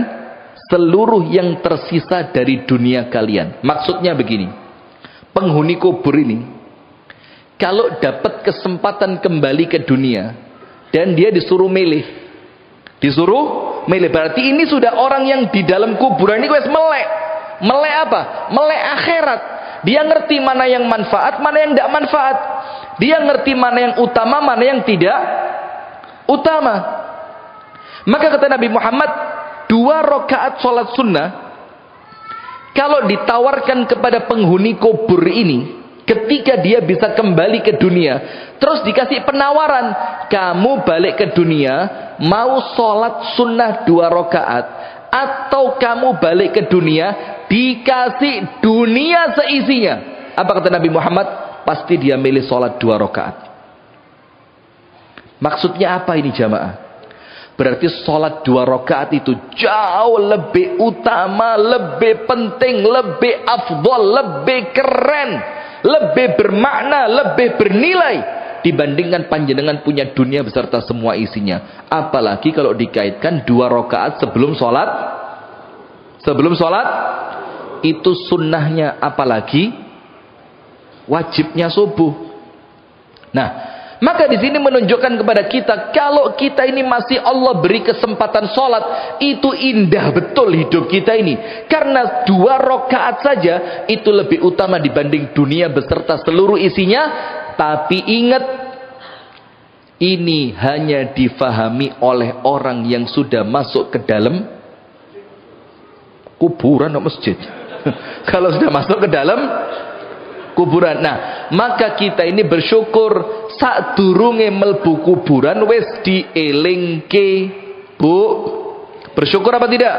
Speaker 1: seluruh yang tersisa dari dunia kalian. Maksudnya begini, penghuni kubur ini kalau dapat kesempatan kembali ke dunia dan dia disuruh milih, berarti ini sudah orang yang di dalam kuburan ini wes melek apa? Melek akhirat. Dia ngerti mana yang manfaat, mana yang tidak manfaat. Dia ngerti mana yang utama, mana yang tidak utama. Maka kata Nabi Muhammad, 2 rakaat sholat sunnah kalau ditawarkan kepada penghuni kubur ini, ketika dia bisa kembali ke dunia, terus dikasih penawaran, kamu balik ke dunia mau sholat sunnah 2 rakaat, atau kamu balik ke dunia dikasih dunia seisinya, apa kata Nabi Muhammad? Pasti dia milih sholat 2 rakaat. Maksudnya apa ini jamaah? Berarti sholat 2 rakaat itu jauh lebih utama, lebih penting, lebih afdol, lebih keren, lebih bermakna, lebih bernilai dibandingkan panjenengan punya dunia beserta semua isinya. Apalagi kalau dikaitkan 2 rakaat sebelum sholat. Sebelum sholat itu sunnahnya, apalagi wajibnya subuh. Nah, maka di sini menunjukkan kepada kita, kalau kita ini masih Allah beri kesempatan sholat, itu indah betul hidup kita ini. Karena 2 rakaat saja itu lebih utama dibanding dunia beserta seluruh isinya. Tapi ingat, ini hanya difahami oleh orang yang sudah masuk ke dalam kuburan atau masjid. Kalau sudah masuk ke dalam kuburan. Nah, maka kita ini bersyukur sadurunge mlebu kuburan wis dielingke, Bu. Bersyukur apa tidak?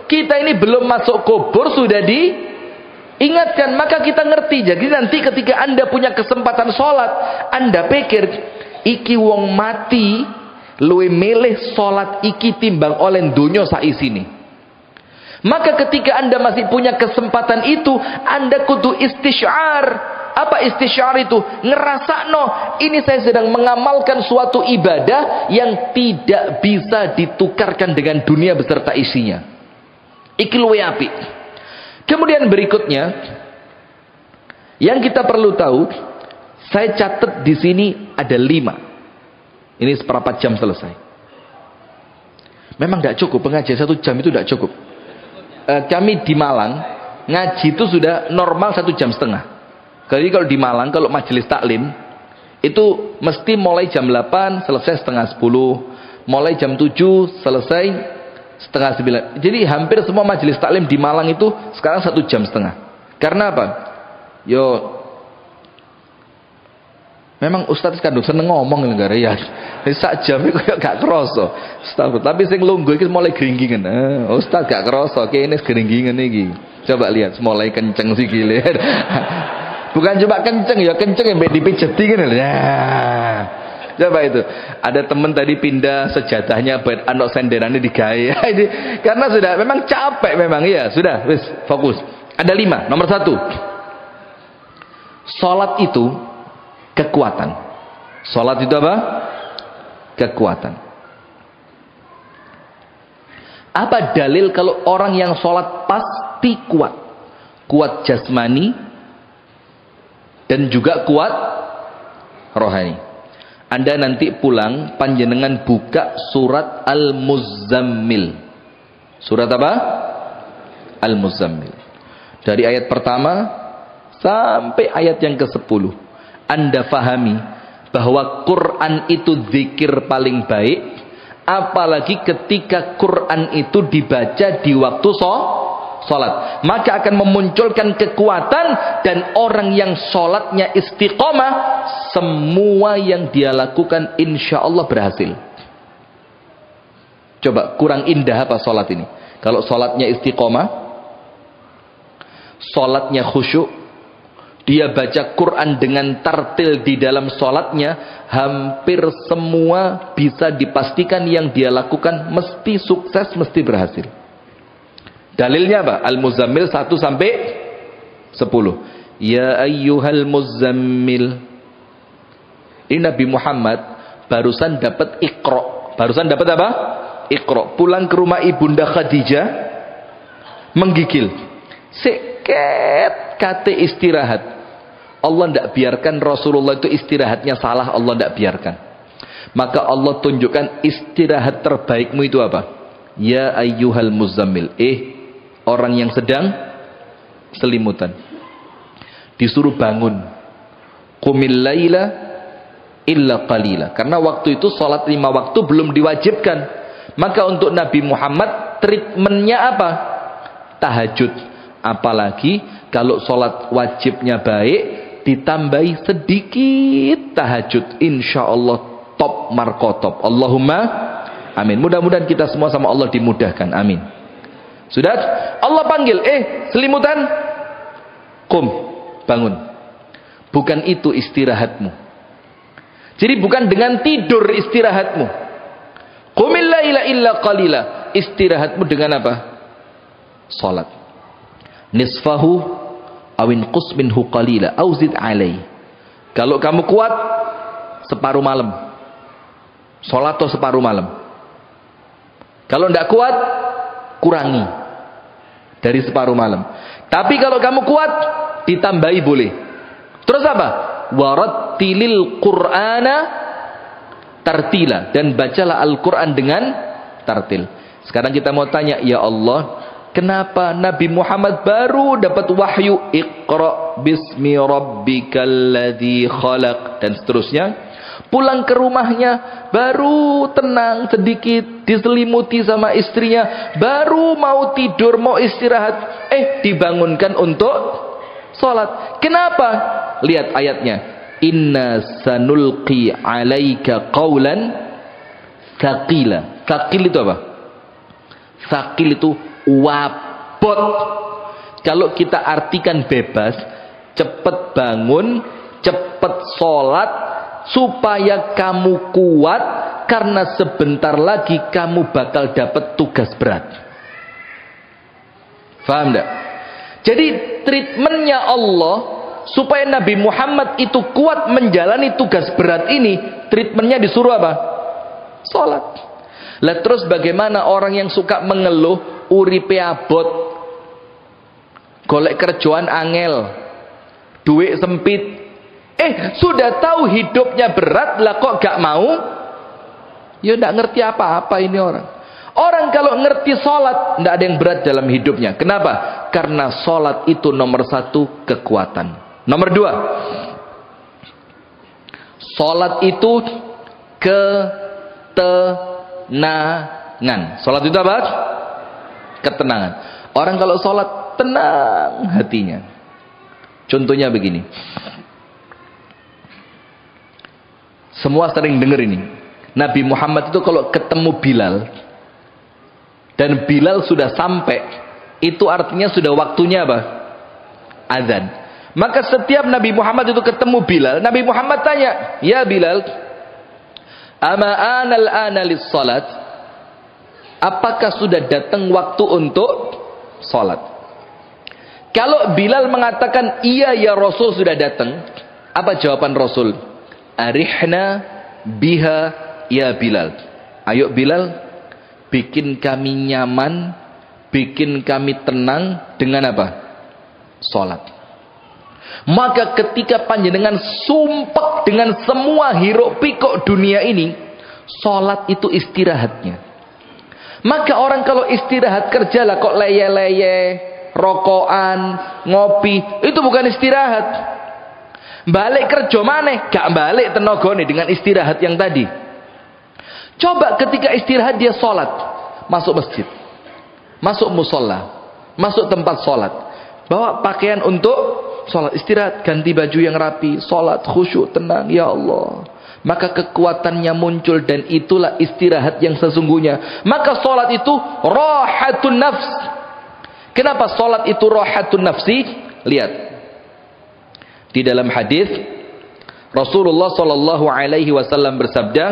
Speaker 1: Kita ini belum masuk kubur sudah diingatkan, maka kita ngerti. Jadi nanti ketika Anda punya kesempatan sholat, Anda pikir iki wong mati luwih milih sholat iki timbang oleh donya saisine. Maka ketika Anda masih punya kesempatan itu, Anda kudu istisyar. Apa istisyar itu? Ngerasakno, ini saya sedang mengamalkan suatu ibadah yang tidak bisa ditukarkan dengan dunia beserta isinya. Iki luwih apik. Kemudian berikutnya, yang kita perlu tahu, saya catat di sini ada 5. Ini seperempat jam selesai. Memang tidak cukup, pengajian 1 jam itu tidak cukup. Kami di Malang ngaji itu sudah normal 1,5 jam. Jadi kalau di Malang, kalau majelis taklim itu mesti mulai jam 8 selesai 8:30, mulai jam 7 selesai 8:30. Jadi hampir semua majelis taklim di Malang itu sekarang 1,5 jam. Karena apa? Memang Ustadz kadang seneng ngomong negara ya. Sak jam itu gak kerasa. Tapi sing lungguh iki mulai geringgingan. Ustadz gak kerasa, kene geringgingan iki. Coba lihat, mulai kenceng sih gile. Bukan cuma kenceng ya, kenceng yang dipijeti kan. Nah, coba itu. Ada teman tadi pindah sejatahnya buat anak senderannya digawe. Karena sudah memang capek memang ya. Sudah, wis fokus. Ada 5. Nomor 1. Salat itu kekuatan. Salat itu apa? kekuatan. Apa dalil kalau orang yang sholat pasti kuat? Kuat jasmani dan juga kuat rohani. Anda nanti pulang, panjenengan buka surat Al-Muzammil. Surat apa? Al-Muzammil. Dari ayat pertama sampai ayat yang ke-10. Anda fahami bahwa Quran itu zikir paling baik. Apalagi ketika Quran itu dibaca di waktu sholat. Maka akan memunculkan kekuatan. Dan orang yang sholatnya istiqomah, semua yang dia lakukan insya Allah berhasil. Coba, kurang indah apa sholat ini? Kalau sholatnya istiqomah, sholatnya khusyuk, dia baca Quran dengan tartil di dalam sholatnya, hampir semua bisa dipastikan yang dia lakukan mesti sukses, mesti berhasil. Dalilnya apa? Al-Muzammil 1 sampai 10. Ya ayyuhal muzammil. Ini Nabi Muhammad barusan dapat Iqra. Barusan dapat apa? Iqra. Pulang ke rumah ibunda Khadijah, menggigil. Seket kate istirahat. Allah tidak biarkan Rasulullah itu istirahatnya salah. Allah tidak biarkan. Maka Allah tunjukkan istirahat terbaikmu itu apa? Ya ayyuhal muzammil. Orang yang sedang selimutan, disuruh bangun. Qumil laila illa qalila. Karena waktu itu sholat 5 waktu belum diwajibkan. Maka untuk Nabi Muhammad treatmentnya apa? Tahajud. Apalagi kalau sholat wajibnya baik, ditambahi sedikit tahajud, insya Allah top markotop. Allahumma amin. Mudah-mudahan kita semua sama Allah dimudahkan. Amin. Sudah? Allah panggil, selimutan, qum, bangun. Bukan itu istirahatmu. Jadi bukan dengan tidur istirahatmu. Qumil laila illa qalila. Istirahatmu dengan apa? Salat. Nisfahu awin qus minhu qalila auzid alai. Kalau kamu kuat, separuh malam. Salat atau separuh malam. Kalau tidak kuat, kurangi dari separuh malam. Tapi kalau kamu kuat, ditambahi boleh. Terus apa? Warattilil Qur'ana tartila. Dan bacalah Al-Quran dengan tartil. Sekarang kita mau tanya, ya Allah, kenapa Nabi Muhammad baru dapat wahyu Iqra bismi rabbikal ladzi khalaq dan seterusnya, pulang ke rumahnya baru tenang sedikit, diselimuti sama istrinya, baru mau tidur, mau istirahat, dibangunkan untuk sholat. Kenapa? Lihat ayatnya. Inna sanulqi alaika qawlan thaqila. Thaqil itu apa? Thaqil itu wabot. Kalau kita artikan bebas, cepat bangun, cepat sholat, supaya kamu kuat, karena sebentar lagi kamu bakal dapat tugas berat. Faham tidak? Jadi treatmentnya Allah supaya Nabi Muhammad itu kuat menjalani tugas berat ini, treatmentnya disuruh apa? Sholat. Lah terus bagaimana orang yang suka mengeluh, uripe abot, golek kerjaan angel, duit sempit, sudah tahu hidupnya berat, lah kok gak mau? Ya tidak ngerti apa-apa ini orang. Orang kalau ngerti sholat, tidak ada yang berat dalam hidupnya. Kenapa? Karena sholat itu nomor 1 kekuatan. Nomor 2, sholat itu ketenangan. Sholat itu apa? Ketenangan. Orang kalau sholat tenang hatinya. Contohnya begini. Semua sering dengar ini. Nabi Muhammad itu kalau ketemu Bilal, dan Bilal sudah sampai, itu artinya sudah waktunya apa? Azan. Maka setiap Nabi Muhammad itu ketemu Bilal, Nabi Muhammad tanya, ya Bilal, ama anal analis salat? Apakah sudah datang waktu untuk salat? Kalau Bilal mengatakan, iya ya Rasul sudah datang, apa jawaban Rasul? Arihna biha ya Bilal, ayo Bilal, bikin kami nyaman, bikin kami tenang dengan apa? Salat. Maka ketika panjenengan sumpek dengan semua hiruk pikuk dunia ini, salat itu istirahatnya. Maka orang kalau istirahat kerjalah kok leye-leye, rokokan, ngopi, itu bukan istirahat. Balik kerja maneh, gak balik tenagane dengan istirahat yang tadi. Coba ketika istirahat dia sholat, masuk masjid, masuk musola, masuk tempat sholat, bawa pakaian untuk sholat, istirahat, ganti baju yang rapi, sholat, khusyuk, tenang, ya Allah. Maka kekuatannya muncul dan itulah istirahat yang sesungguhnya. Maka sholat itu rahatun nafs. Kenapa sholat itu rahatun nafsi? Lihat di dalam hadis Rasulullah sallallahu alaihi wasallam bersabda,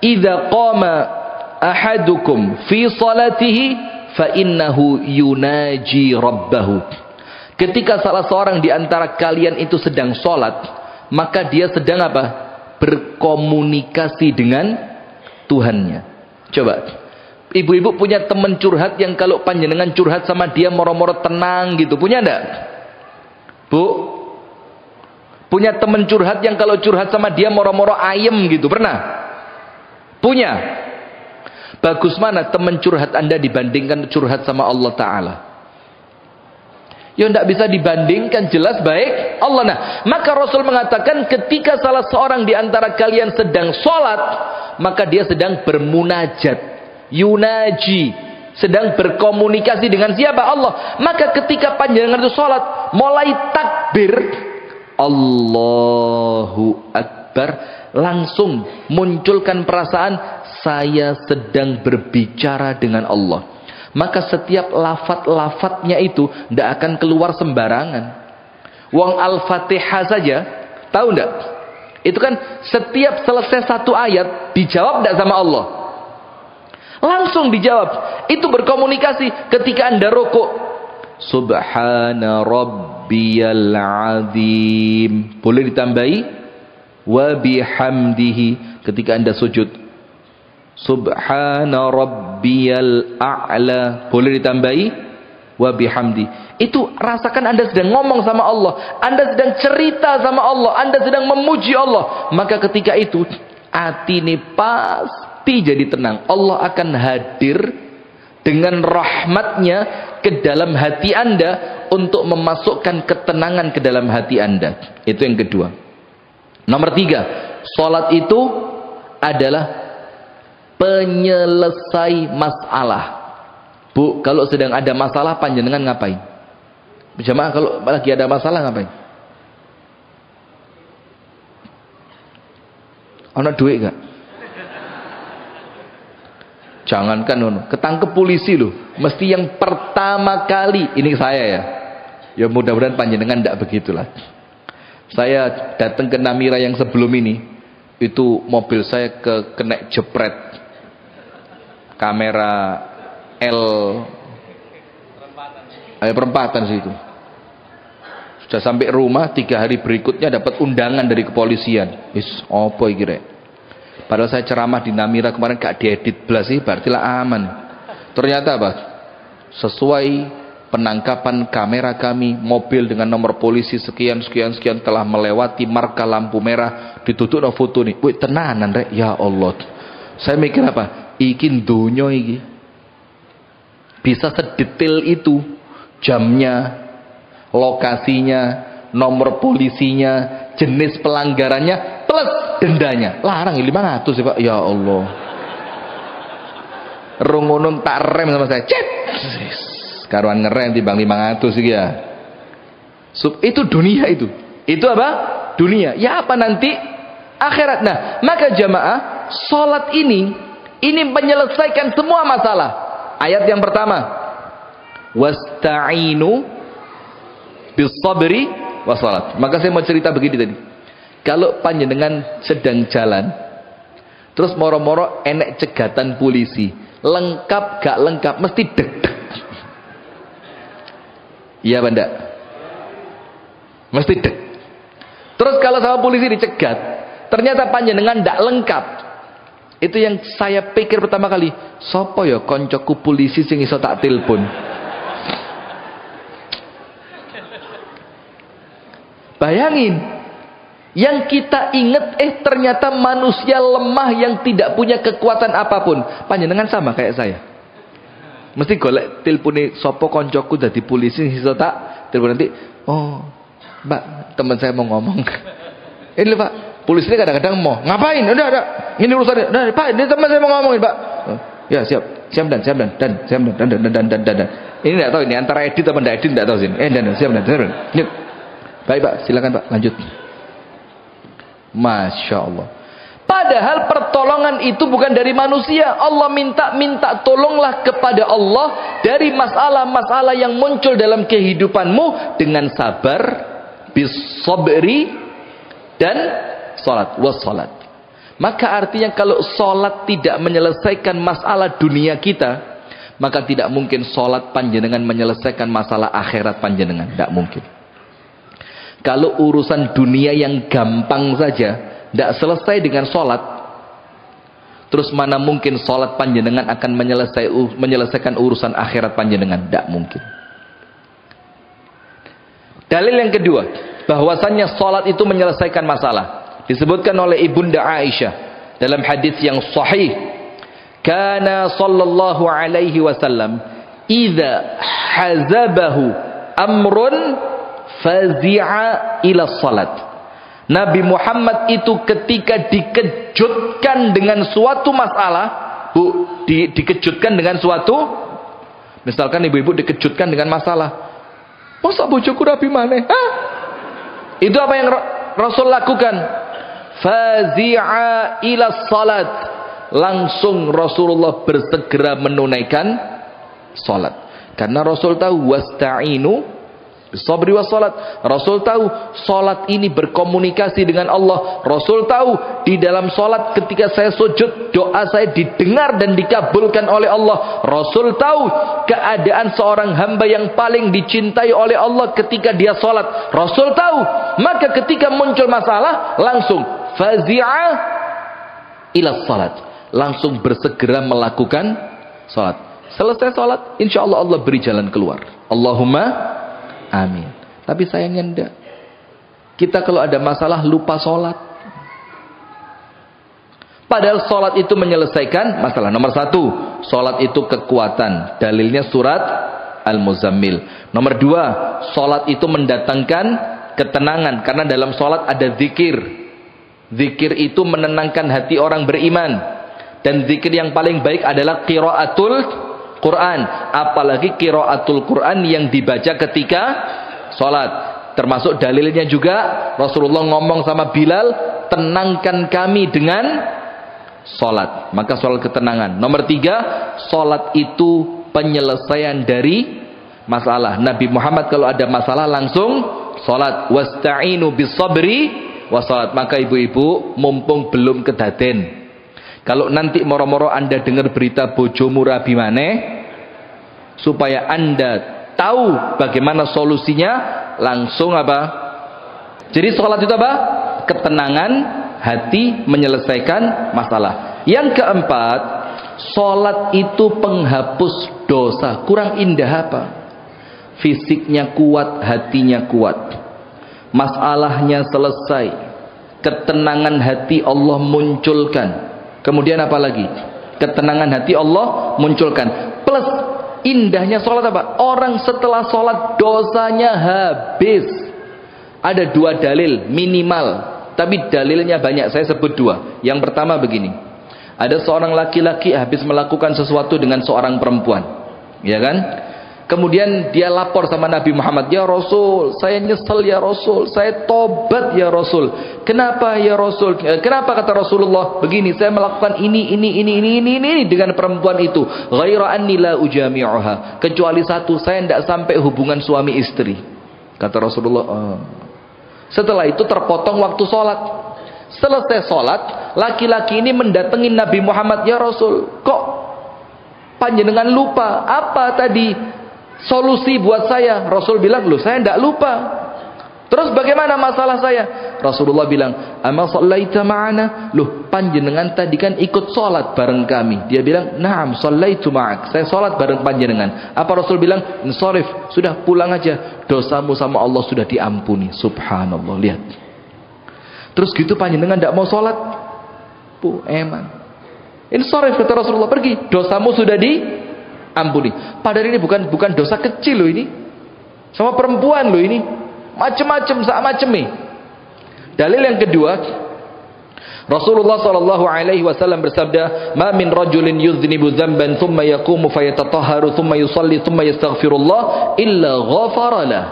Speaker 1: "Idza qama ahadukum fi salatihi fa innahu yunaji rabbahu." Ketika salah seorang di antara kalian itu sedang sholat, maka dia sedang apa? Berkomunikasi dengan Tuhannya. Coba, ibu-ibu punya teman curhat yang kalau panjenengan curhat sama dia moro-moro tenang gitu, punya enggak? Bu, punya teman curhat yang kalau curhat sama dia moro-moro ayem gitu, pernah? Punya? Bagus mana teman curhat Anda dibandingkan curhat sama Allah Ta'ala? Ya tidak bisa dibandingkan, jelas baik Allah. Nah, maka Rasul mengatakan ketika salah seorang di antara kalian sedang sholat, maka dia sedang bermunajat, yunaji, sedang berkomunikasi dengan siapa? Allah. Maka ketika panjenengan itu sholat, mulai takbir Allahu Akbar, langsung munculkan perasaan saya sedang berbicara dengan Allah. Maka setiap lafaz-lafaznya itu tidak akan keluar sembarangan. Wong Al-Fatihah saja, tahu tidak? Itu kan setiap selesai satu ayat dijawab tidak sama Allah? Langsung dijawab. Itu berkomunikasi. Ketika Anda rukuk, Subhana Rabbiyal Azim, boleh ditambahi wa bihamdihi. Ketika Anda sujud, Subhana Rabbiyal A'la, boleh ditambahi wa bihamdi. Itu rasakan Anda sedang ngomong sama Allah, Anda sedang cerita sama Allah, Anda sedang memuji Allah. Maka ketika itu hati ini pasti jadi tenang. Allah akan hadir dengan rahmatnya ke dalam hati Anda untuk memasukkan ketenangan ke dalam hati Anda. Itu yang kedua. Nomor 3, salat itu adalah penyelesai masalah. Bu, kalau sedang ada masalah panjenengan ngapain? Jemaah, kalau lagi ada masalah ngapain? Ana duit gak? Jangankan ketangkep polisi loh. Mesti yang pertama kali, ini saya ya. Ya mudah-mudahan panjenengan tidak begitulah. Saya datang ke Namira yang sebelum ini, itu mobil saya kena jepret kamera perempatan situ. Sudah sampai rumah 3 hari berikutnya dapat undangan dari kepolisian. Wis opo iki rek? Padahal saya ceramah di Namira kemarin gak diedit belas sih, berarti lah aman. Ternyata apa? Sesuai penangkapan kamera kami, mobil dengan nomor polisi sekian telah melewati marka lampu merah, ditutup no foto nih. Wih tenanan rek, ya Allah. Saya mikir apa? Iki dunya iki bisa sedetail itu, jamnya, lokasinya, nomor polisinya, jenis pelanggarannya, plus dendanya. Larang 500 ya Pak, ya Allah. Rungunun tak rem sama saya, cet, karuan ngerem timbang 500 iki ya. Itu dunia itu apa? Dunia. Ya apa nanti? Akhirat. Nah, maka jamaah, salat ini menyelesaikan semua masalah. Ayat yang pertama, wasta'inu bis-sabri was-salat. Maka saya mau cerita begini tadi. Kalau panjenengan sedang jalan, terus moro-moro enek cegatan polisi, lengkap gak lengkap, mesti deg-deg. Iya benda? Mesti deg. Terus kalau sama polisi dicegat, ternyata panjenengan gak lengkap, Itu yang saya pikir pertama kali, sopo ya koncoku polisi sing iso tak telepon. Bayangin, yang kita ingat ternyata manusia lemah yang tidak punya kekuatan apapun. Panjenengan sama kayak saya. Mesti golek telepone sopo koncoku dadi polisi sing iso tak telepon nanti. Oh, Mbak, teman saya mau ngomong. Ini lho Pak, polisi ini kadang-kadang mau ngapain? Udah ada, ini urusannya. Udah Pak, ini teman saya mau ngomongin Pak. Ya siap dan. Ini nggak tahu ini antara edit atau tidak edit nggak tahu sih. Siap dan. Baik Pak, silakan Pak, lanjut. Masya Allah. Padahal pertolongan itu bukan dari manusia. Allah minta tolonglah kepada Allah dari masalah-masalah yang muncul dalam kehidupanmu dengan sabar, bisabri, dan salat. Maka artinya kalau salat tidak menyelesaikan masalah dunia kita, maka tidak mungkin salat panjenengan menyelesaikan masalah akhirat panjenengan. Tidak mungkin. Kalau urusan dunia yang gampang saja tidak selesai dengan salat, terus mana mungkin salat panjenengan akan menyelesaikan urusan akhirat panjenengan? Tidak mungkin. Dalil yang kedua, bahwasannya salat itu menyelesaikan masalah, disebutkan oleh Ibunda Aisyah dalam hadis yang sahih, kana sallallahu alaihi wasallam idza hazabahu amrun fazi'a ila salat. Nabi Muhammad itu ketika dikejutkan dengan suatu masalah, dikejutkan dengan suatu, misalkan ibu-ibu dikejutkan dengan masalah, masa bojoku rabi maneh? Itu apa yang Rasul lakukan? Fazi'a ila salat. Langsung Rasulullah bersegera menunaikan salat. Karena Rasul tahu wasta'inu bisabri wassalat. Rasul tahu salat ini berkomunikasi dengan Allah. Rasul tahu di dalam salat ketika saya sujud, doa saya didengar dan dikabulkan oleh Allah. Rasul tahu keadaan seorang hamba yang paling dicintai oleh Allah ketika dia salat. Rasul tahu. Maka ketika muncul masalah, langsung fazi'a ila salat. Langsung bersegera melakukan salat. Selesai salat, insyaallah Allah beri jalan keluar. Allahumma amin. Tapi sayangnya enggak. Kita kalau ada masalah lupa sholat. Padahal sholat itu menyelesaikan masalah. Nomor satu, sholat itu kekuatan. Dalilnya surat Al-Muzammil. Nomor dua, sholat itu mendatangkan ketenangan. Karena dalam sholat ada zikir. Zikir itu menenangkan hati orang beriman. Dan zikir yang paling baik adalah qiraatul Quran, apalagi qiraatul Quran yang dibaca ketika sholat. Termasuk dalilnya juga Rasulullah ngomong sama Bilal, tenangkan kami dengan sholat. Maka sholat ketenangan. Nomor tiga, sholat itu penyelesaian dari masalah. Nabi Muhammad kalau ada masalah langsung sholat. Wasta'inu bisabri wassalat. Maka ibu-ibu mumpung belum kedaden, kalau nanti moro-moro Anda dengar berita bojomu rabi maneh, supaya Anda tahu bagaimana solusinya, langsung apa? Jadi sholat itu apa? Ketenangan hati, menyelesaikan masalah. Yang keempat, sholat itu penghapus dosa. Kurang indah apa? Fisiknya kuat, hatinya kuat. Masalahnya selesai. Ketenangan hati Allah munculkan. Kemudian apa lagi? Ketenangan hati Allah munculkan. Plus indahnya sholat apa? Orang setelah sholat dosanya habis. Ada dua dalil minimal, tapi dalilnya banyak. Saya sebut dua. Yang pertama begini. Ada seorang laki-laki habis melakukan sesuatu dengan seorang perempuan, ya kan? Kemudian dia lapor sama Nabi Muhammad, ya Rasul, saya nyesel ya Rasul, saya tobat ya Rasul. Kenapa ya Rasul? Kenapa kata Rasulullah? Begini, saya melakukan ini dengan perempuan itu. Ghaira anni la ujami'uha. Kecuali satu, saya tidak sampai hubungan suami istri. Kata Rasulullah. Setelah itu terpotong waktu sholat. Selesai sholat, laki-laki ini mendatangi Nabi Muhammad, ya Rasul, kok panjenengan lupa? Apa tadi solusi buat saya? Rasul bilang, loh saya tidak lupa. Terus bagaimana masalah saya? Rasulullah bilang, "Ama shallaita ma'ana?" Loh, panjenengan tadi kan ikut sholat bareng kami. Dia bilang, "Na'am, shallaitu ma'ak." Saya sholat bareng panjenengan. Apa Rasul bilang? "Insharif, sudah pulang aja. Dosamu sama Allah sudah diampuni." Subhanallah, lihat. Terus gitu panjenengan tidak mau sholat? Bu, eman. Insharif, kata Rasulullah, pergi. Dosamu sudah diampuni. Padahal ini bukan dosa kecil loh ini. Sama perempuan loh ini. Macam-macam, sak-macamnya. Dalil yang kedua, Rasulullah SAW bersabda, "Ma min rajulin yuznibu dzamban thumma yaqumu fayatatahharu thumma yusalli thumma yastaghfirullah illa ghafaralah."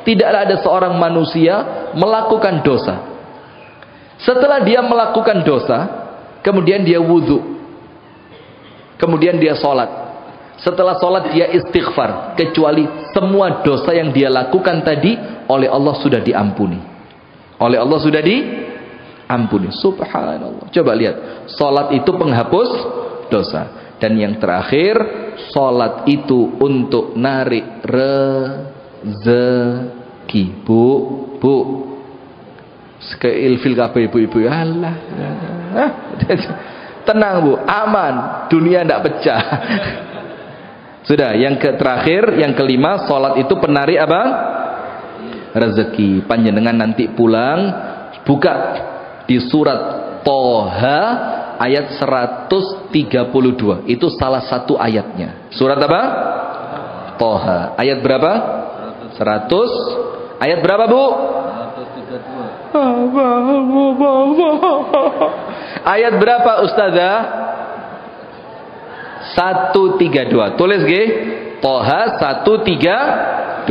Speaker 1: Tidaklah ada seorang manusia melakukan dosa. Setelah dia melakukan dosa, kemudian dia wudu, kemudian dia sholat. Setelah sholat dia istighfar, kecuali semua dosa yang dia lakukan tadi oleh Allah sudah diampuni. Oleh Allah sudah diampuni. Subhanallah. Coba lihat, sholat itu penghapus dosa. Dan yang terakhir, sholat itu untuk narik rezeki. Bu, ilfil kabeh ibu-ibu. Allah. Tenang bu, aman, dunia tidak pecah. Sudah, yang terakhir, yang kelima, sholat itu penarik apa? Rezeki. Panjenengan nanti pulang, buka di surat Toha ayat 132. Itu salah satu ayatnya. Surat apa? Toha. Ayat berapa? 100. Ayat berapa bu? 132. Ayat berapa ustazah? 132. Tulis G. Toha 132.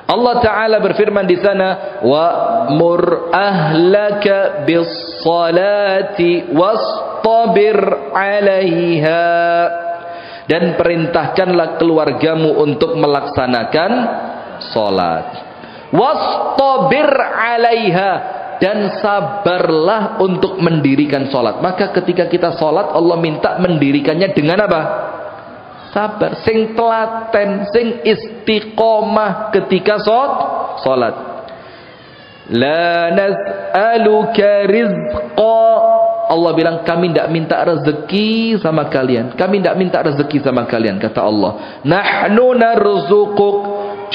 Speaker 1: Allah Ta'ala berfirman di sana, "Wa'mur ahlaka bis-salati wastabir 'alaiha." Dan perintahkanlah keluargamu untuk melaksanakan salat. Wastabir 'alaiha. Dan sabarlah untuk mendirikan sholat. Maka ketika kita sholat, Allah minta mendirikannya dengan apa? Sabar. Sing telaten, sing istiqomah ketika sholat. La nas'aluka rizqa. Allah bilang, kami tidak minta rezeki sama kalian. Kami tidak minta rezeki sama kalian, kata Allah. Nahnu narzuquk.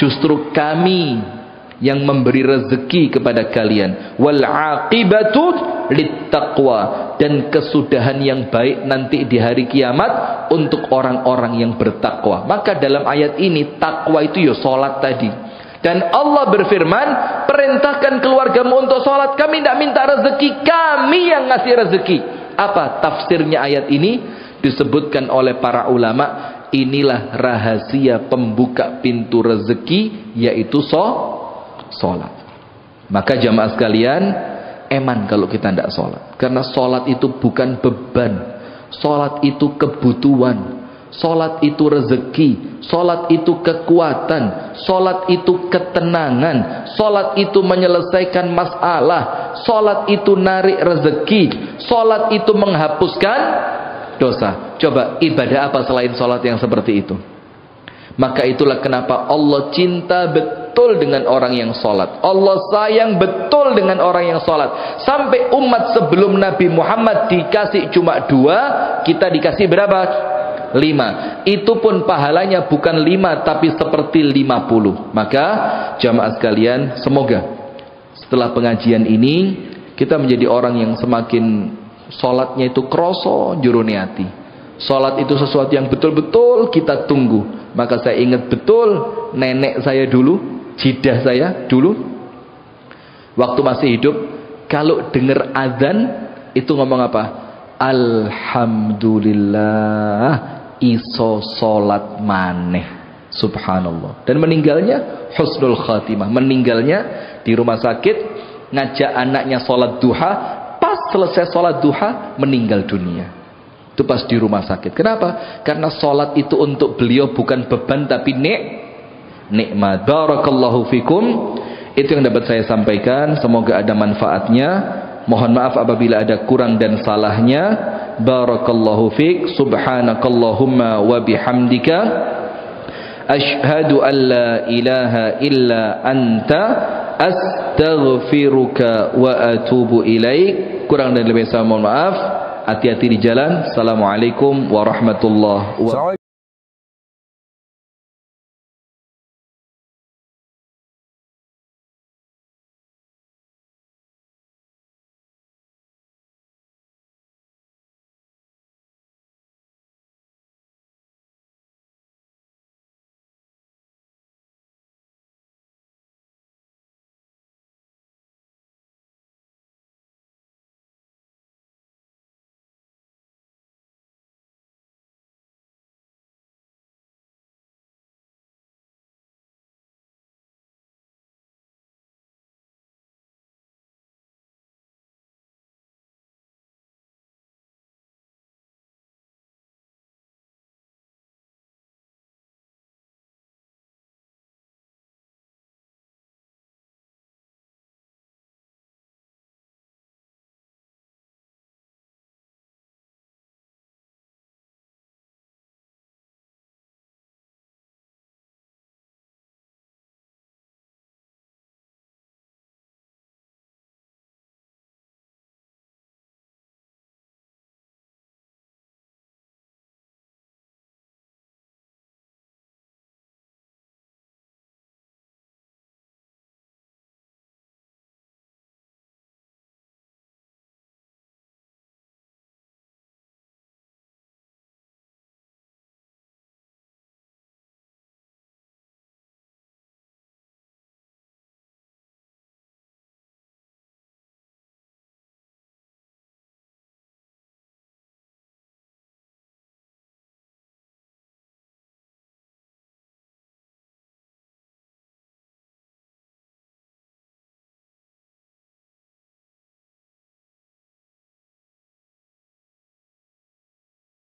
Speaker 1: Justru kami yang memberi rezeki kepada kalian. Wal aqibatu littaqwa. Dan kesudahan yang baik nanti di hari kiamat untuk orang-orang yang bertakwa. Maka dalam ayat ini takwa itu ya sholat tadi. Dan Allah berfirman, perintahkan keluargamu untuk sholat. Kami tidak minta rezeki, kami yang ngasih rezeki. Apa tafsirnya ayat ini? Disebutkan oleh para ulama, inilah rahasia pembuka pintu rezeki, yaitu sholat. Maka jamaah sekalian, eman kalau kita tidak sholat. Karena sholat itu bukan beban. Sholat itu kebutuhan. Sholat itu rezeki. Sholat itu kekuatan. Sholat itu ketenangan. Sholat itu menyelesaikan masalah. Sholat itu narik rezeki. Sholat itu menghapuskan dosa. Coba ibadah apa selain sholat yang seperti itu? Maka itulah kenapa Allah cinta betul dengan orang yang sholat. Allah sayang betul dengan orang yang sholat. Sampai umat sebelum Nabi Muhammad dikasih cuma 2, kita dikasih berapa? 5. Itu pun pahalanya bukan 5 tapi seperti 50. Maka jamaah sekalian, semoga setelah pengajian ini kita menjadi orang yang semakin sholatnya itu kroso jurune ati. Sholat itu sesuatu yang betul-betul kita tunggu. Maka saya ingat betul nenek saya dulu, jidah saya dulu, waktu masih hidup, kalau dengar azan itu ngomong apa? Alhamdulillah iso sholat maneh. Subhanallah. Dan meninggalnya husnul khatimah. Meninggalnya di rumah sakit, ngajak anaknya sholat duha. Pas selesai sholat duha, meninggal dunia. Itu pas di rumah sakit. Kenapa? Karena sholat itu untuk beliau bukan beban tapi nikmat. Barakallahu fikum. Itu yang dapat saya sampaikan. Semoga ada manfaatnya. Mohon maaf apabila ada kurang dan salahnya. Barakallahu fik. Subhanakallahumma wa bihamdika. Ashhadu an la ilaha illa anta astaghfiruka wa atubu ilaik. Kurang dan lebih saya mohon maaf. Hati-hati di jalan. Assalamualaikum warahmatullahi wabarakatuh.